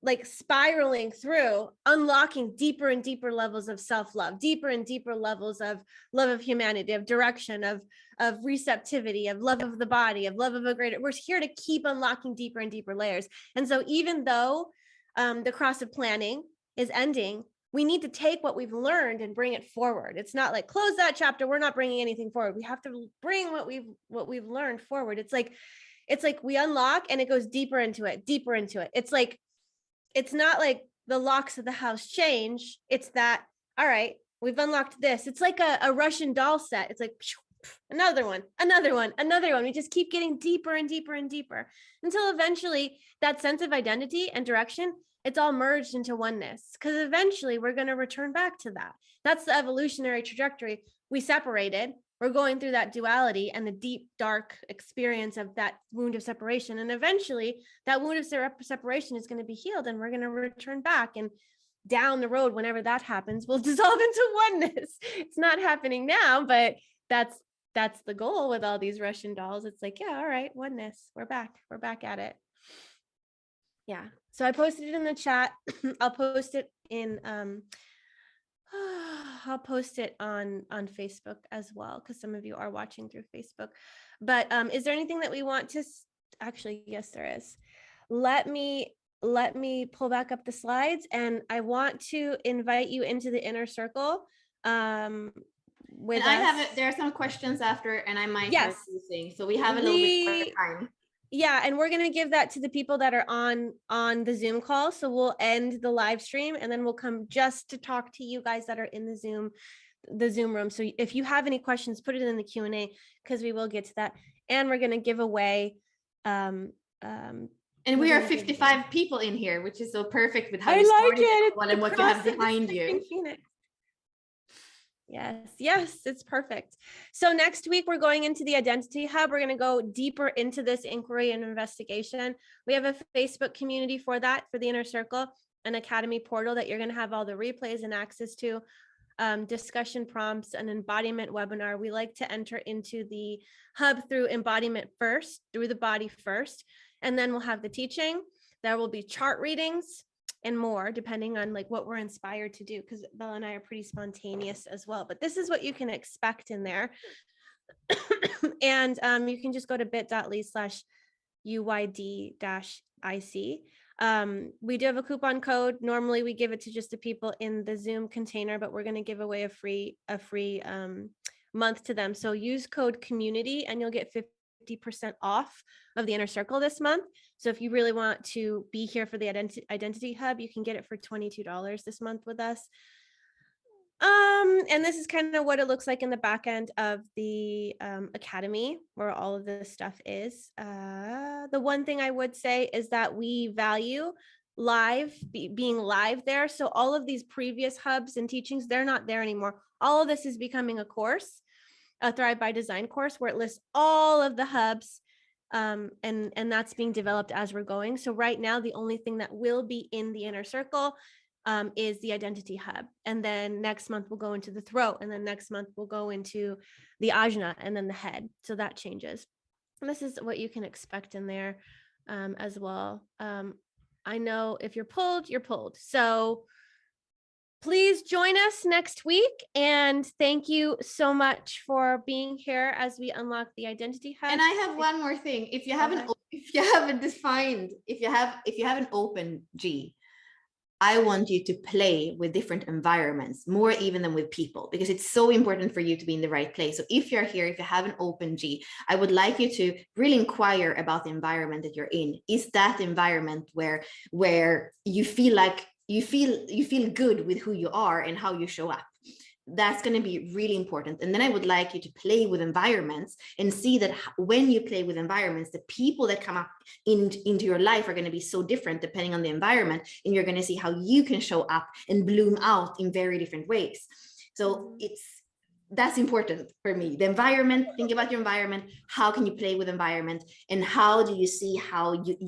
like spiraling through, unlocking deeper and deeper levels of self-love, deeper and deeper levels of love of humanity, of direction, of receptivity, of love of the body, of love of a greater. We're here to keep unlocking deeper and deeper layers. And so even though the cross of planning is ending, we need to take what we've learned and bring it forward. It's not like close that chapter, we're not bringing anything forward. We have to bring what we've learned forward. It's like we unlock and it goes deeper into it, deeper into it. It's not like the locks of the house change. It's that, all right, we've unlocked this. It's like a Russian doll set. It's like another one, another one, another one. We just keep getting deeper and deeper and deeper until eventually that sense of identity and direction, it's all merged into oneness, because eventually we're going to return back to that. That's the evolutionary trajectory. We separated. We're going through that duality and the deep, dark experience of that wound of separation. And eventually that wound of separation is going to be healed and we're going to return back. And down the road, whenever that happens, we'll dissolve into oneness. It's not happening now, but that's the goal with all these Russian dolls. It's like, yeah, all right, oneness. We're back at it. Yeah. So I posted it in the chat. I'll post it in, I'll post it on Facebook as well, because some of you are watching through Facebook. But is there anything that we want to actually? Yes, there is. Let me pull back up the slides, and I want to invite you into the inner circle. With and I have there are some questions after, and I might start using. So we have a little bit more time. Yeah, and we're going to give that to the people that are on the Zoom call. So we'll end the live stream and then we'll come just to talk to you guys that are in the Zoom room. So if you have any questions, put it in the Q&A, because we will get to that. And we're going to give away and we are 55 people in here, which is so perfect with how I you like started it. and what you have behind you. Phoenix. Yes, it's perfect. So next week, we're going into the Identity Hub. We're going to go deeper into this inquiry and investigation. We have a Facebook community for that, for the Inner Circle, an Academy portal that you're going to have all the replays and access to, discussion prompts, an embodiment webinar. We like to enter into the hub through embodiment first, through the body first, and then we'll have the teaching. There will be chart readings and more, depending on like what we're inspired to do, because Bella and I are pretty spontaneous as well. But this is what you can expect in there. And you can just go to bit.ly/UYD-IC. We do have a coupon code. Normally we give it to just the people in the Zoom container, but we're going to give away a free month to them. So use code community and you'll get 50% off of the Inner Circle this month. So if you really want to be here for the Identity Hub, you can get it for $22 this month with us. And this is kind of what it looks like in the back end of the Academy, where all of this stuff is. The one thing I would say is that we value being live there. So all of these previous hubs and teachings, they're not there anymore. All of this is becoming a course, a Thrive by Design course, where it lists all of the hubs, and that's being developed as we're going. So right now, the only thing that will be in the Inner Circle is the Identity Hub. And then next month we'll go into the throat, and then next month we'll go into the ajna, and then the head. So that changes. And this is what you can expect in there as well. I know if you're pulled, you're pulled. So please join us next week. And thank you so much for being here as we unlock the Identity Hub. And I have one more thing. If you haven't opened G, I want you to play with different environments, more even than with people, because it's so important for you to be in the right place. So if you're here, if you have an open G, I would like you to really inquire about the environment that you're in. Is that environment where you feel like you feel good with who you are and how you show up? That's going to be really important. And then I would like you to play with environments and see that when you play with environments, the people that come up into your life are going to be so different depending on the environment, and you're going to see how you can show up and bloom out in very different ways. So that's important for me. The environment, think about your environment. How can you play with environment, and how do you see how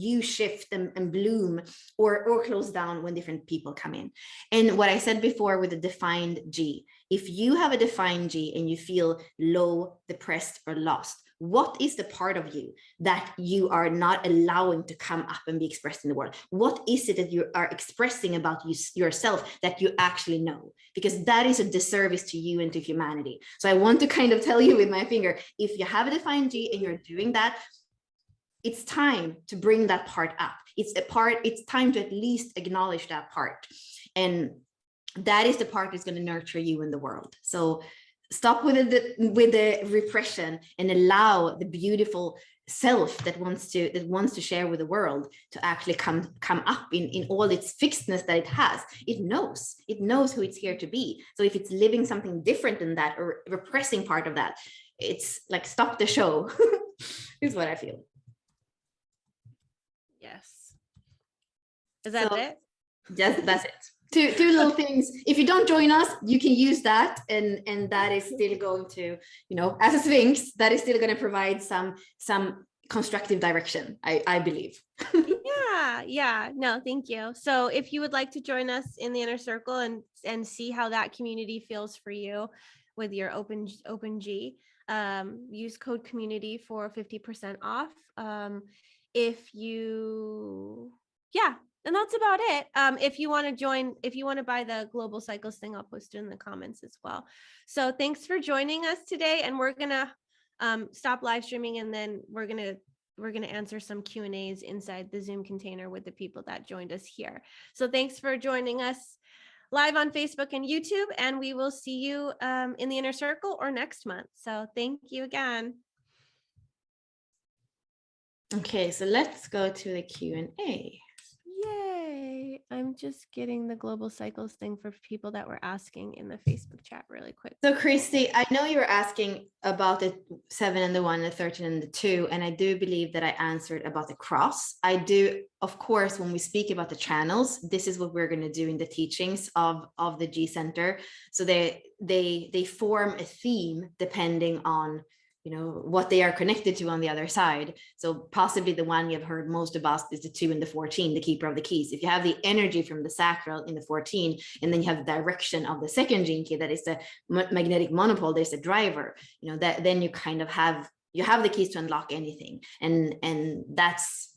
you shift and bloom or close down when different people come in? And what I said before with the defined G, if you have a defined G and you feel low, depressed, or lost, what is the part of you that you are not allowing to come up and be expressed in the world? What is it that you are expressing about yourself that you actually know? Because that is a disservice to you and to humanity. So I want to kind of tell you with my finger, if you have a defined G and you're doing that, it's time to bring that part up. It's time to at least acknowledge that part. And that is the part that's going to nurture you in the world. So stop with the repression and allow the beautiful self that wants to share with the world to actually come up in all its fixedness that it has. It knows who it's here to be. So if it's living something different than that or repressing part of that, it's like, stop the show. Is what I feel. Yes. Is that it? Yes, that's it. Two little things. If you don't join us, you can use that, and that is still going to, as a Sphinx, that is still going to provide some constructive direction, I believe. Yeah. No, thank you. So if you would like to join us in the inner circle and see how that community feels for you with your open G, use code community for 50% off. And that's about it. If you want to buy the Global Cycles thing, I'll post it in the comments as well. So thanks for joining us today. And we're going to stop live streaming, and then we're going to answer some Q&As inside the Zoom container with the people that joined us here. So thanks for joining us live on Facebook and YouTube, and we will see you in the inner circle or next month. So thank you again. Okay, so let's go to the Q&A. Yay. I'm just getting the Global Cycles thing for people that were asking in the Facebook chat really quick. So Christy, I know you were asking about the 7 and the 1 and the 13 and the 2, and I do believe that I answered about the cross. I do, of course, when we speak about the channels, this is what we're going to do in the teachings of the G Center. So they form a theme depending on what they are connected to on the other side. So possibly the one you've heard most about is the 2 and the 14, the keeper of the keys. If you have the energy from the sacral in the 14, and then you have the direction of the second gene key, that is the magnetic monopole, there's a driver, that then you kind of have the keys to unlock anything. And that's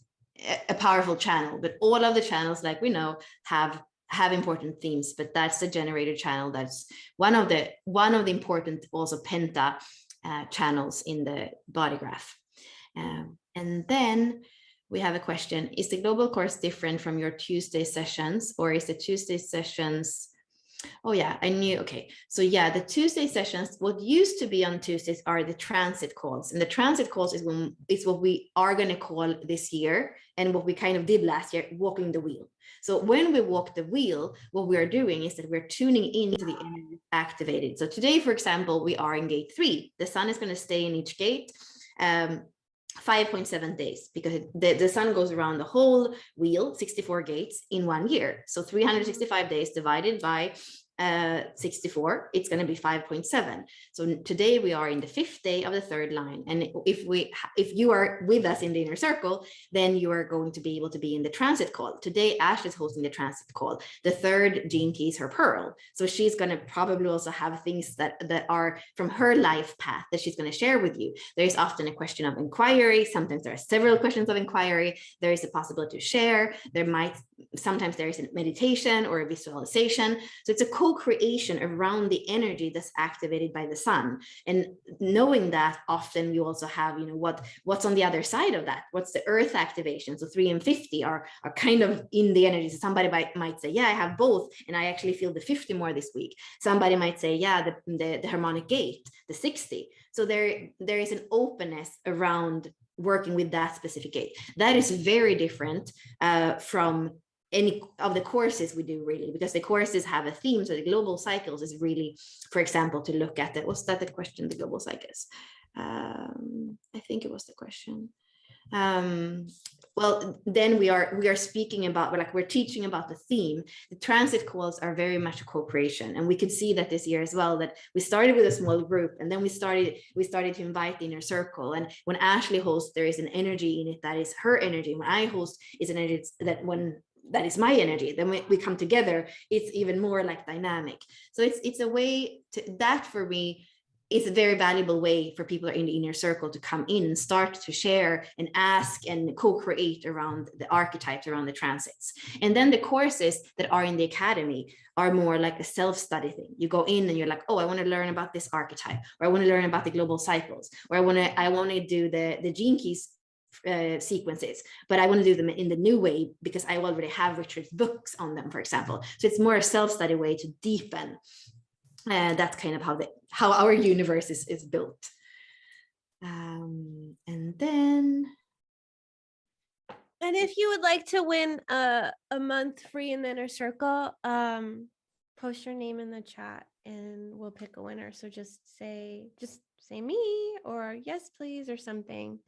a powerful channel. But all of the channels, like we know, have important themes, but that's the generator channel. That's one of the important also penta channels in the body graph. And then we have a question: is the global course different from your Tuesday sessions, or is the Tuesday sessions? Oh yeah, I knew. Okay, so yeah, the Tuesday sessions, what used to be on Tuesdays are the transit calls, and the transit calls is what we are going to call this year, and what we kind of did last year, walking the wheel. So when we walk the wheel, what we are doing is that we're tuning into the energy activated. So today, for example, we are in gate 3. The sun is going to stay in each gate 5.7 days, because the sun goes around the whole wheel, 64 gates in 1 year. So 365 days divided by 64, it's going to be 5.7. So today we are in the 5th day of the 3rd line. And if you are with us in the inner circle, then you are going to be able to be in the transit call. Today, Ash is hosting the transit call. The 3rd gene key is her pearl. So she's going to probably also have things that are from her life path that she's going to share with you. There is often a question of inquiry. Sometimes there are several questions of inquiry. There is a possibility to share. There might sometimes there is a meditation or a visualization. So it's a co-creation around the energy that's activated by the sun. And knowing that, often you also have, what's on the other side of that? What's the earth activation? So 3 and 50 are kind of in the energy. So somebody might say, yeah, I have both, and I actually feel the 50 more this week. Somebody might say, yeah, the harmonic gate, the 60. So there is an openness around working with that specific gate. That is very different from any of the courses we do, really, because the courses have a theme. So the global cycles is really, for example, to look at what's that the question, the global cycles? I think it was the question. Well, then we are speaking about, we're teaching about the theme. The transit calls are very much a co-creation, and we could see that this year as well, that we started with a small group, and then we started to invite the inner circle. And when Ashley hosts, there is an energy in it that is her energy. When I host, is an energy that is my energy. Then we come together, it's even more like dynamic. So it's a way to, that for me, it's a very valuable way for people in the inner circle to come in and start to share and ask and co-create around the archetypes, around the transits. And then the courses that are in the academy are more like a self-study thing. You go in and you're like, oh, I want to learn about this archetype, or I want to learn about the global cycles, or I want to do the gene keys sequences, but I want to do them in the new way because I already have Richard's books on them, for example. So it's more a self-study way to deepen. That's kind of how our universe is built. And then, and if you would like to win a month free in the inner circle, post your name in the chat and we'll pick a winner. So just say me, or yes please, or something.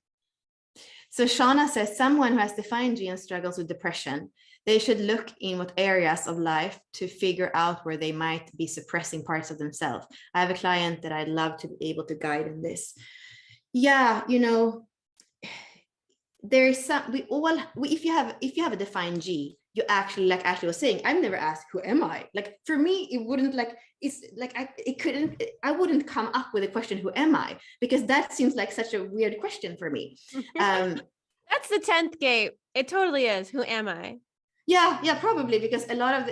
So Shauna says, someone who has defined G and struggles with depression, they should look in what areas of life to figure out where they might be suppressing parts of themselves. I have a client that I'd love to be able to guide in this. Yeah, there is some, if you have a defined G, you actually, like Ashley was saying, I've never asked, who am I? Like, for me, it wouldn't, I wouldn't come up with a question, who am I? Because that seems like such a weird question for me. That's the 10th gate. It totally is. Who am I? Yeah, probably, because a lot of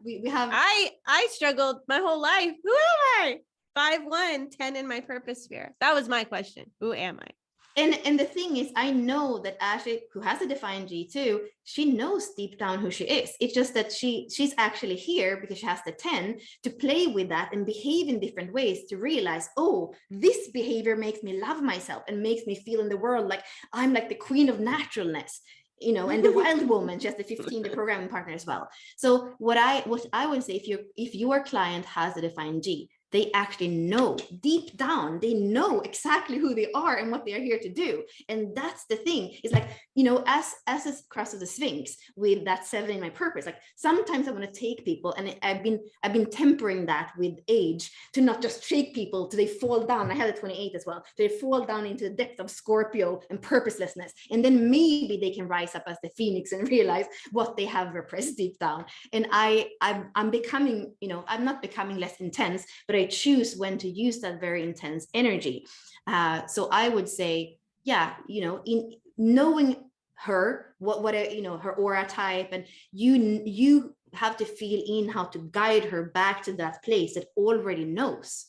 we have. I struggled my whole life. Who am I? 5'1", 10 in my purpose sphere. That was my question. Who am I? And the thing is, I know that Ashley, who has a defined G too, she knows deep down who she is. It's just that she's actually here because she has the 10 to play with that and behave in different ways to realize, oh, this behavior makes me love myself and makes me feel in the world like I'm like the queen of naturalness, and the wild woman. She has the 15, the programming partner as well. So what I would say, if your client has a defined G, they actually know deep down, they know exactly who they are and what they are here to do. And that's the thing. It's like, as a cross of the Sphinx with that 7 in my purpose, like sometimes I want to take people, and I've been tempering that with age to not just shake people till they fall down. I had a 28 as well. They fall down into the depth of Scorpio and purposelessness. And then maybe they can rise up as the Phoenix and realize what they have repressed deep down. And I'm becoming, I'm not becoming less intense, but I choose when to use that very intense energy. So I would say, in knowing her, what her aura type, and you have to feel in how to guide her back to that place that already knows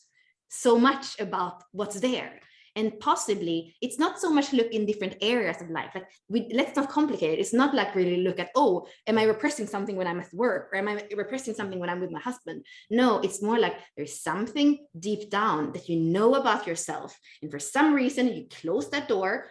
so much about what's there. And possibly it's not so much look in different areas of life. Like, let's not complicate it. It's not like really look at, oh, am I repressing something when I'm at work, or am I repressing something when I'm with my husband? No, it's more like there's something deep down that you know about yourself, and for some reason you close that door,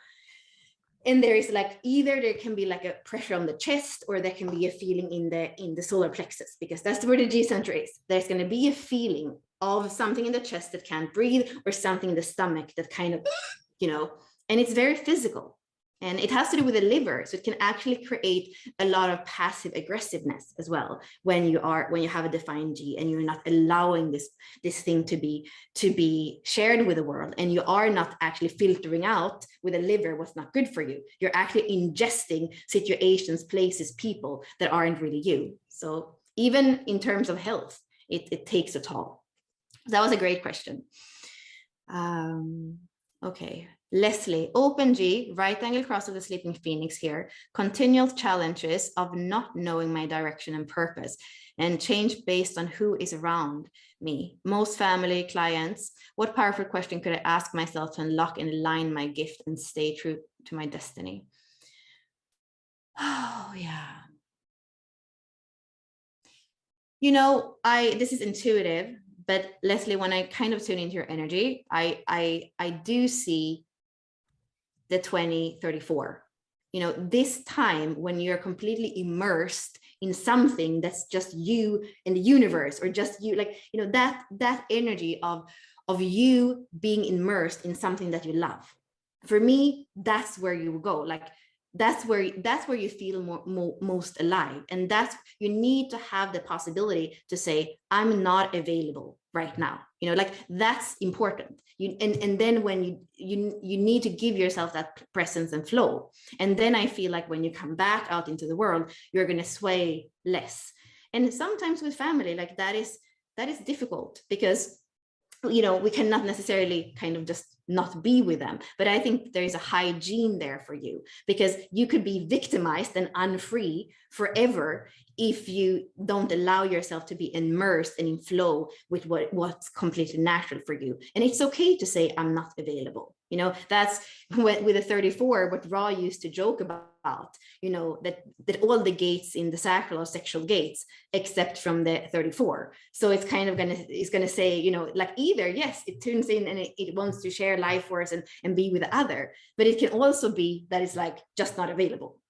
and there is like, either there can be like a pressure on the chest, or there can be a feeling in the solar plexus, because that's where the G center is. There's going to be a feeling of something in the chest that can't breathe, or something in the stomach that kind of, and it's very physical, and it has to do with the liver. So it can actually create a lot of passive aggressiveness as well when you have a defined G, and you're not allowing this thing to be shared with the world, and you are not actually filtering out with the liver what's not good for you. You're actually ingesting situations, places, people that aren't really you. So even in terms of health, it takes a toll. That was a great question. Okay. Leslie, open G, right angle cross of the sleeping phoenix here, continual challenges of not knowing my direction and purpose, and change based on who is around me. Most family, clients, what powerful question could I ask myself to unlock and align my gift and stay true to my destiny? Oh, yeah. You know, this is intuitive, but Leslie, when I kind of tune into your energy, I do see the 2034. You know, this time when you're completely immersed in something that's just you in the universe, or just you, like, you know, that energy of you being immersed in something that you love. For me, that's where you go. Like, that's where you feel most alive. And that's, you need to have the possibility to say, I'm not available right now. You know, like, that's important. And then when you need to give yourself that presence and flow. And then I feel like when you come back out into the world, you're going to sway less. And sometimes with family, like, that is difficult, because, you know, we cannot necessarily kind of just not be with them. But I think there is a hygiene there for you, because you could be victimized and unfree forever if you don't allow yourself to be immersed and in flow with what's completely natural for you. And it's okay to say, I'm not available. You know, that's with the 34, what Ra used to joke about, you know, that all the gates in the sacral are sexual gates, except from the 34. So it's kind of gonna say, you know, like, either, yes, it tunes in and it wants to share life force and be with the other, but it can also be that it's like, just not available,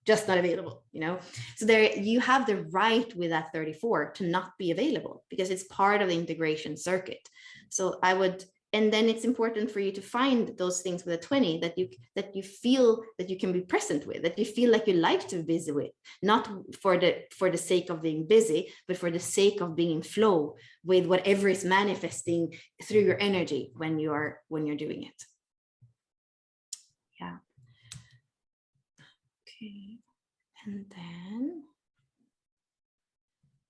you know. So there, you have the right with that 34 to not be available, because it's part of the integration circuit. So I would, and then it's important for you to find those things with a 20 that you feel that you can be present with, that you feel like you like to visit with, not for the sake of being busy, but for the sake of being in flow with whatever is manifesting through your energy when you're doing it. Yeah. Okay. And then,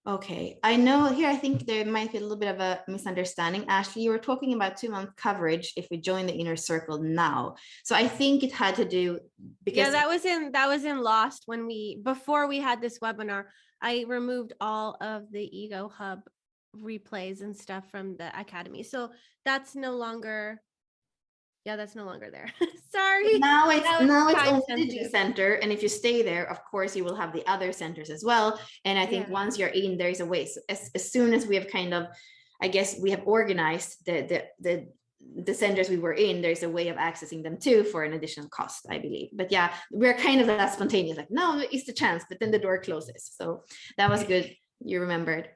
okay, I know here, I think there might be a little bit of a misunderstanding. Ashley, you were talking about 2-month coverage if we join the inner circle now. So I think it had to do, because yeah, that was in Lost, when before we had this webinar, I removed all of the Ego Hub replays and stuff from the academy. So that's no longer, that's no longer there. Sorry. Now it's only the G sensitive. center, and if you stay there, of course, you will have the other centers as well. And I think Yeah. once you're in, there's a way. So as soon as we have kind of, I guess, we have organized the centers we were in, there's a way of accessing them too for an additional cost, I believe. But yeah, we're kind of that spontaneous, like, no, it's the chance, but then the door closes. So that was good. You remembered.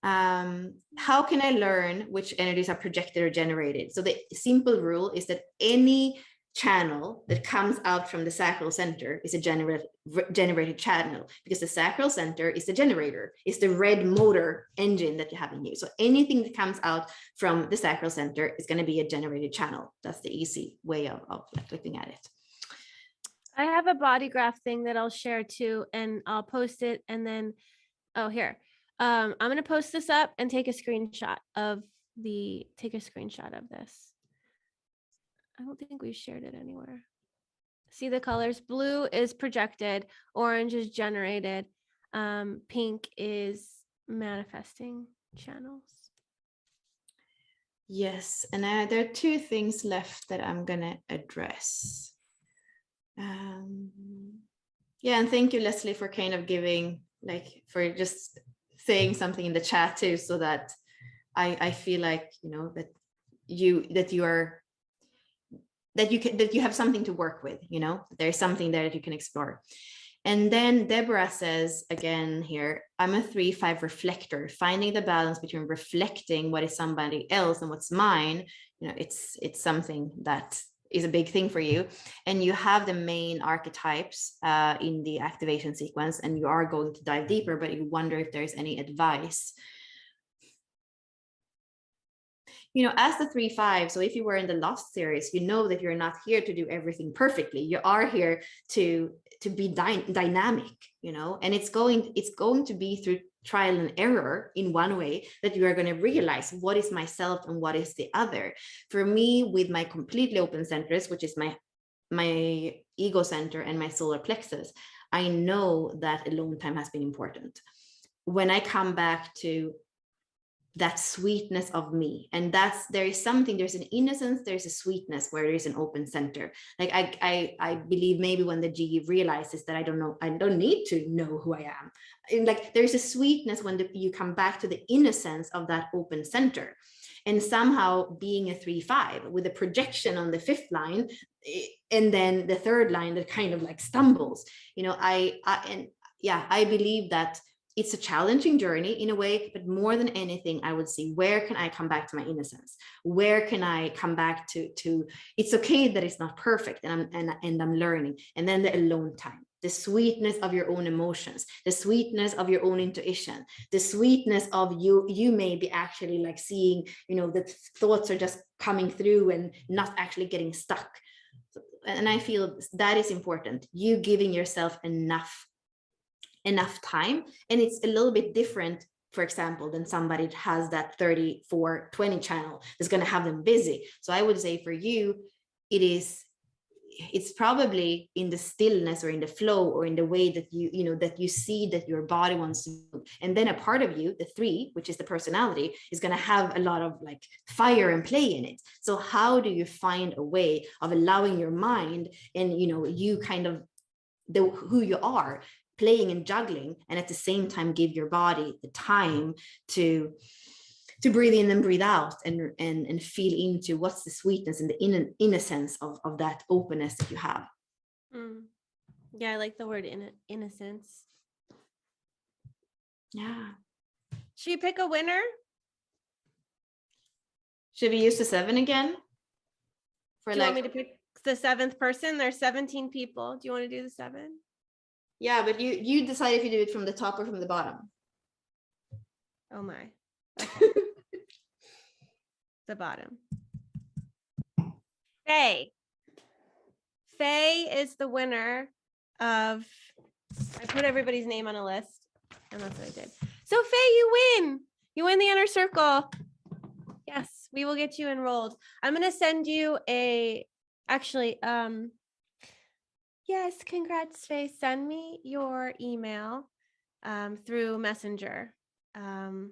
How can I learn which energies are projected or generated? So the simple rule is that any channel that comes out from the sacral center is a generated channel, because the sacral center is the generator, is the red motor engine that you have in you. So anything that comes out from the sacral center is going to be a generated channel. That's the easy way of looking at it. I have a body graph thing that I'll share too, and I'll post it. And then, oh, here, I'm going to post this up and take a screenshot of this. I don't think we've shared it anywhere. See the colors? Blue is projected, orange is generated, pink is manifesting channels. Yes, and there are 2 things left that I'm gonna address. Yeah, and thank you, Leslie, for kind of giving, like, for just saying something in the chat too, so that I feel like, you know, that you have something to work with, you know, there's something there that you can explore. And then Deborah says again here, I'm a 3-5 reflector, finding the balance between reflecting what is somebody else and what's mine. You know, it's something that is a big thing for you. And you have the main archetypes in the activation sequence, and you are going to dive deeper, but you wonder if there's any advice. You know, as the 3-5, so if you were in the Lost series, you know that you're not here to do everything perfectly. You are here to be dynamic, you know, and it's going to be through trial and error in one way that you are going to realize what is myself and what is the other. For me, with my completely open centers, which is my my ego center and my solar plexus, I know that alone time has been important. When I come back to that sweetness of me, and there's an innocence, there's a sweetness where there's an open center. Like I believe maybe when the G realizes that I don't need to know who I am, and like there's a sweetness when you come back to the innocence of that open center. And somehow being a 3-5 with a projection on the 5th line, and then the 3rd line that kind of like stumbles, I believe that it's a challenging journey in a way, but more than anything, I would see, where can I come back to my innocence? Where can I come back to it's okay that it's not perfect, and I'm learning. And then the alone time, the sweetness of your own emotions, the sweetness of your own intuition, the sweetness of you may be actually like seeing, that thoughts are just coming through and not actually getting stuck. And I feel that is important. You giving yourself enough time. And it's a little bit different, for example, than somebody that has that 34-20 channel that's going to have them busy. So I would say for you, it's probably in the stillness or in the flow or in the way that that you see that your body wants to move. And then a part of you, the 3, which is the personality, is going to have a lot of like fire and play in it. So how do you find a way of allowing your mind and you kind of who you are, playing and juggling, and at the same time give your body the time to breathe in and breathe out, and feel into what's the sweetness and the innocence of that openness that you have. Yeah, I like the word innocence. Yeah. Should we pick a winner? Should we use the 7 again? Do you want me to pick the 7th person? There's 17 people. Do you want to do the 7? Yeah, but you decide if you do it from the top or from the bottom. Oh my. Okay. The bottom. Faye. Faye is the winner of, I put everybody's name on a list, and that's what I did. So Faye, you win. You win the inner circle. Yes, we will get you enrolled. I'm going to send you yes, congrats, Faye. Send me your email through Messenger. Because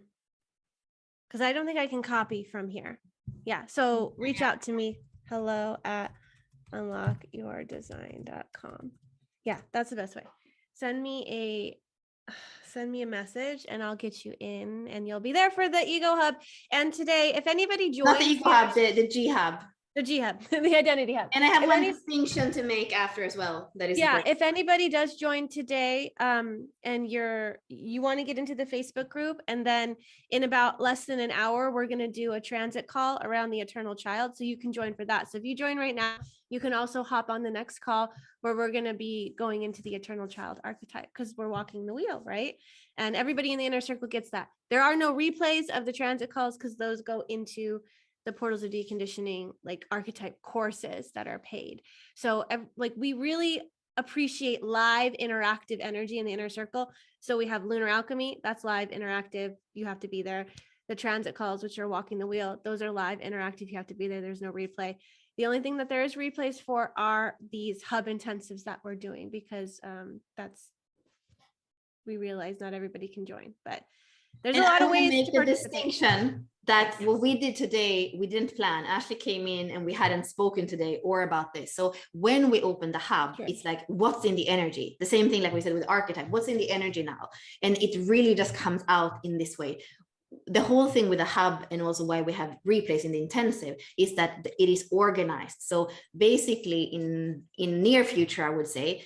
I don't think I can copy from here. Yeah, so reach out to me. hello@unlockyourdesign.com. Yeah, that's the best way. Send me a message and I'll get you in, and you'll be there for the Ego Hub. And today, if anybody joins, not the Ego Hub, the G Hub. The G Hub, the Identity Hub. And I have one distinction to make after as well. That is important. If anybody does join today, and you want to get into the Facebook group, and then in about less than an hour, we're going to do a transit call around the eternal child. So you can join for that. So if you join right now, you can also hop on the next call where we're going to be going into the eternal child archetype, because we're walking the wheel, right? And everybody in the inner circle gets that. There are no replays of the transit calls because those go into the portals of deconditioning, like archetype courses that are paid. So like we really appreciate live interactive energy in the inner circle. So we have lunar alchemy, that's live interactive. You have to be there. The transit calls, which are walking the wheel, those are live interactive. You have to be there. There's no replay. The only thing that there is replays for are these hub intensives that we're doing, because we realize not everybody can join, but there's a lot of ways make to the participate. distinction that what we did today, we didn't plan. Ashley came in and we hadn't spoken today or about this. So when we open the hub, It's like, what's in the energy? The same thing like we said with archetype, what's in the energy now? And it really just comes out in this way. The whole thing with the hub, and also why we have replays in the intensive, is that it is organized. So basically in near future, I would say,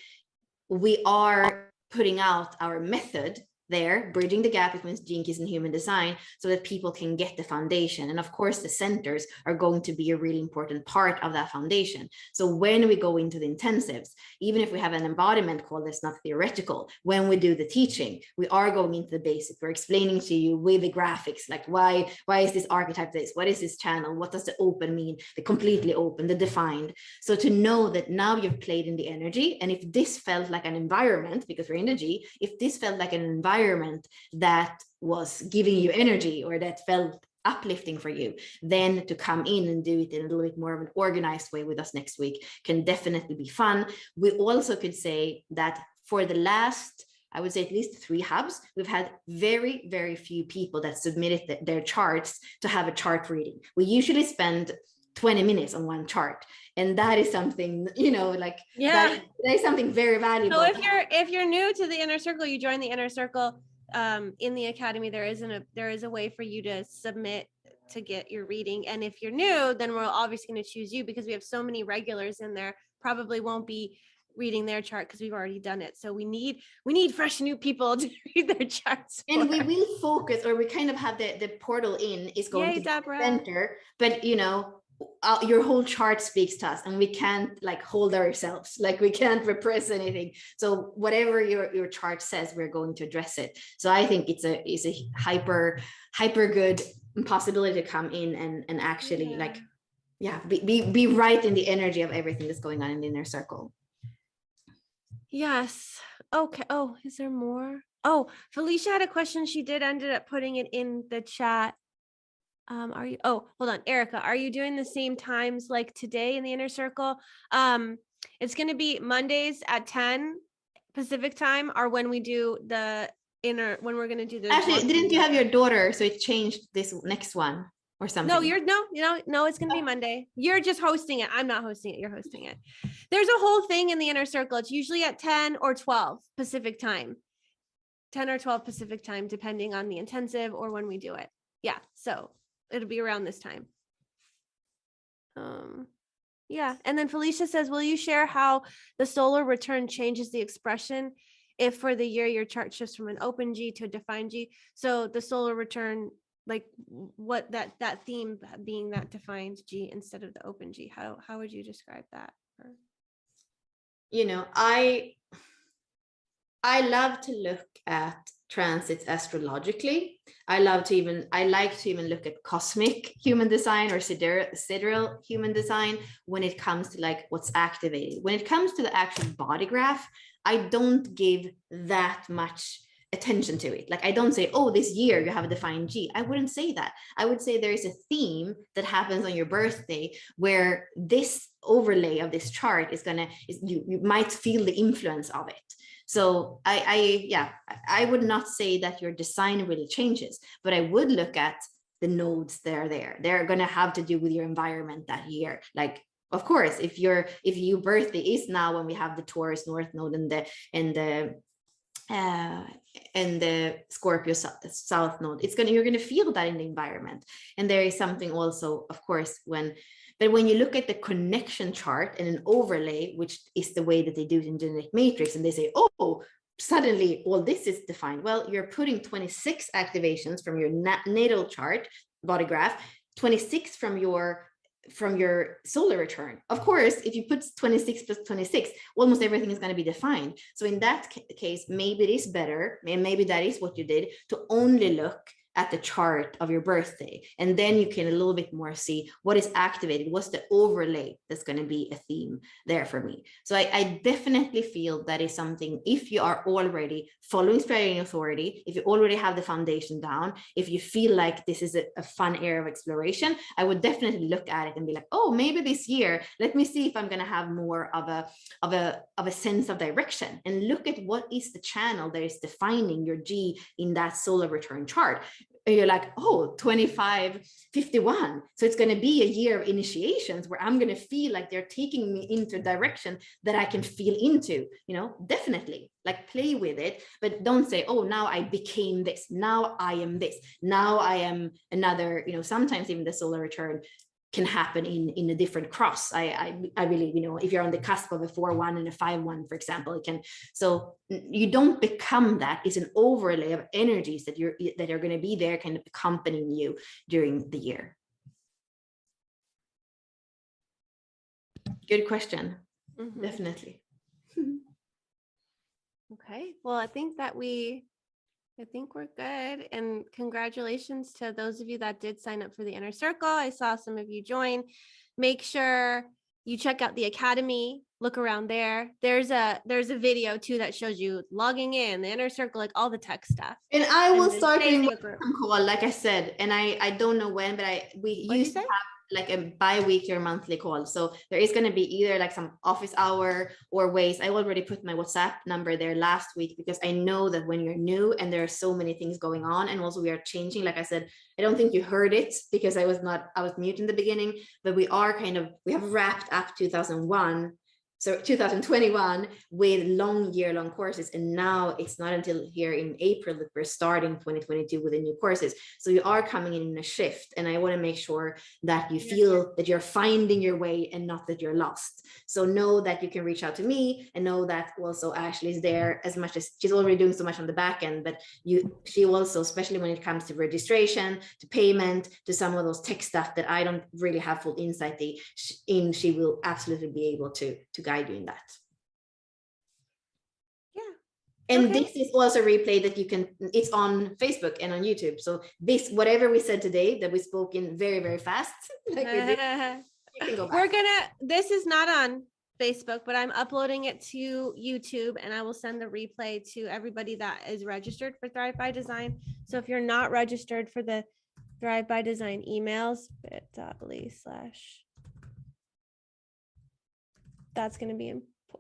we are putting out our method there, bridging the gap between Gene Keys and human design, so that people can get the foundation. And of course, the centers are going to be a really important part of that foundation. So when we go into the intensives, even if we have an embodiment call that's not theoretical, when we do the teaching, we are going into the basic. We're explaining to you with the graphics, like why is this archetype this? What is this channel? What does the open mean? The completely open, the defined. So to know that now you've played in the energy, and if this felt like an environment, because we're in the G, if this felt like an environment that was giving you energy, or that felt uplifting for you, then to come in and do it in a little bit more of an organized way with us next week can definitely be fun. We also could say that for the last, I would say at least 3 hubs, we've had very, very few people that submitted their charts to have a chart reading. We usually spend 20 minutes on one chart, and that is something, like that is something very valuable. So if you're new to the inner circle, you join the inner circle in the academy. There is a way for you to submit to get your reading, and if you're new, then we're obviously going to choose you because we have so many regulars in there. Probably won't be reading their chart because we've already done it. So we need fresh new people to read their charts. And we will focus, or we kind of have the portal in is going to be the center, but your whole chart speaks to us, and we can't like hold ourselves, like we can't repress anything. So whatever your chart says, we're going to address it. So I think it's a hyper good possibility to come in and actually be right in the energy of everything that's going on in the inner circle. Yes. Okay. Oh, is there more? Oh, Felicia had a question. She ended up putting it in the chat. Are you, hold on, Erica, are you doing the same times like today in the inner circle? It's going to be Mondays at 10 Pacific time, or when we do when we're going to do the. Actually, didn't you have your daughter? So it changed this next one or something. No, it's going to be Monday. You're just hosting it. I'm not hosting it. You're hosting it. There's a whole thing in the inner circle. It's usually at 10 or 12 Pacific time, 10 or 12 Pacific time, depending on the intensive or when we do it. Yeah. So it'll be around this time. Yeah. And then Felicia says, will you share how the solar return changes the expression if for the year your chart shifts from an open G to a defined G? So the solar return, like what that theme being that defined G instead of the open G, how would you describe that? I love to look at transits astrologically. I like to even look at cosmic human design or sidereal human design when it comes to like what's activated. When it comes to the actual body graph, I don't give that much attention to it. Like I don't say, oh, this year you have a defined G. I wouldn't say that. I would say there is a theme that happens on your birthday where this overlay of this chart you might feel the influence of it. So I would not say that your design really changes, but I would look at the nodes that are there. They're going to have to do with your environment that year. Like, of course, if your birthday is now when we have the Taurus North Node and the Scorpio South Node, you're going to feel that in the environment. And there is something also, of course, but when you look at the connection chart and an overlay, which is the way that they do it in genetic matrix, and they say, oh, suddenly all this is defined. Well, you're putting 26 activations from your natal chart, body graph, 26 from your solar return. Of course, if you put 26 plus 26, almost everything is going to be defined. So in that case, maybe it is better, and maybe that is what you did, to only look at the chart of your birthday, and then you can a little bit more see what is activated, what's the overlay that's going to be a theme there for me. So I definitely feel that is something, if you are already following Spiraling Authority, if you already have the foundation down, if you feel like this is a fun area of exploration, I would definitely look at it and be like, oh, maybe this year, let me see if I'm going to have more of a sense of direction, and look at what is the channel that is defining your G in that solar return chart. You're like, oh, 2551. So it's going to be a year of initiations where I'm going to feel like they're taking me into a direction that I can feel into, definitely like play with it, but don't say, oh, now I became this. Now I am this. Now I am another, sometimes even the solar return can happen in a different cross. I believe, if you're on the cusp of a 4-1 and a 5-1, for example, it can. So you don't become that. It's an overlay of energies that are going to be there, kind of accompanying you during the year. Good question. Mm-hmm. Definitely. Okay. Well, I think we're good. And congratulations to those of you that did sign up for the inner circle. I saw some of you join. Make sure you check out the academy. look around there. There's a video too that shows you logging in, the inner circle, like all the tech stuff. And I will And the start doing Facebook group. welcome call, like I said, and I don't know when, but we What'd you used to say? have like a bi-weekly or monthly call. So there is going to be either like some office hour or ways. I already put my WhatsApp number there last week because I know that when you're new and there are so many things going on, and also we are changing, like I said, I don't think you heard it because I was mute in the beginning, but we have wrapped up 2001. So 2021 with year-long courses, and now it's not until here in April that we're starting 2022 with the new courses. So you are coming in a shift, and I want to make sure that you feel that you're finding your way and not that you're lost. So know that you can reach out to me, and know that also Ashley is there, as much as she's already doing so much on the back end, but she also, especially when it comes to registration, to payment, to some of those tech stuff that I don't really have full insight in, she will absolutely be able to guide you in that. Yeah. And this is also a replay that you can, it's on Facebook and on YouTube. So this, whatever we said today that we spoke in very, very fast, like we did, you can go back. This is not on Facebook, but I'm uploading it to YouTube, and I will send the replay to everybody that is registered for Thrive by Design. So if you're not registered for the Thrive by Design emails, bit.ly/ that's going to be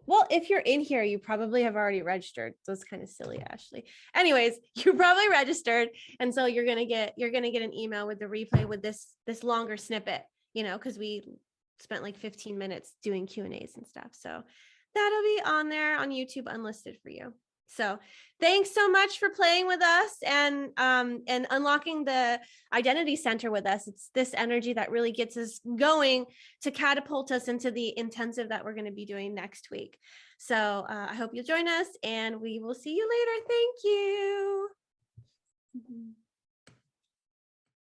well, if you're in here, you probably have already registered. So it's kind of silly, Ashley. Anyways, you're probably registered. And so you're going to get an email with the replay with this longer snippet, because we spent like 15 minutes doing Q&As and stuff. So that'll be on there on YouTube unlisted for you. So thanks so much for playing with us and unlocking the identity center with us. It's this energy that really gets us going to catapult us into the intensive that we're going to be doing next week. So I hope you'll join us, and we will see you later. Thank you.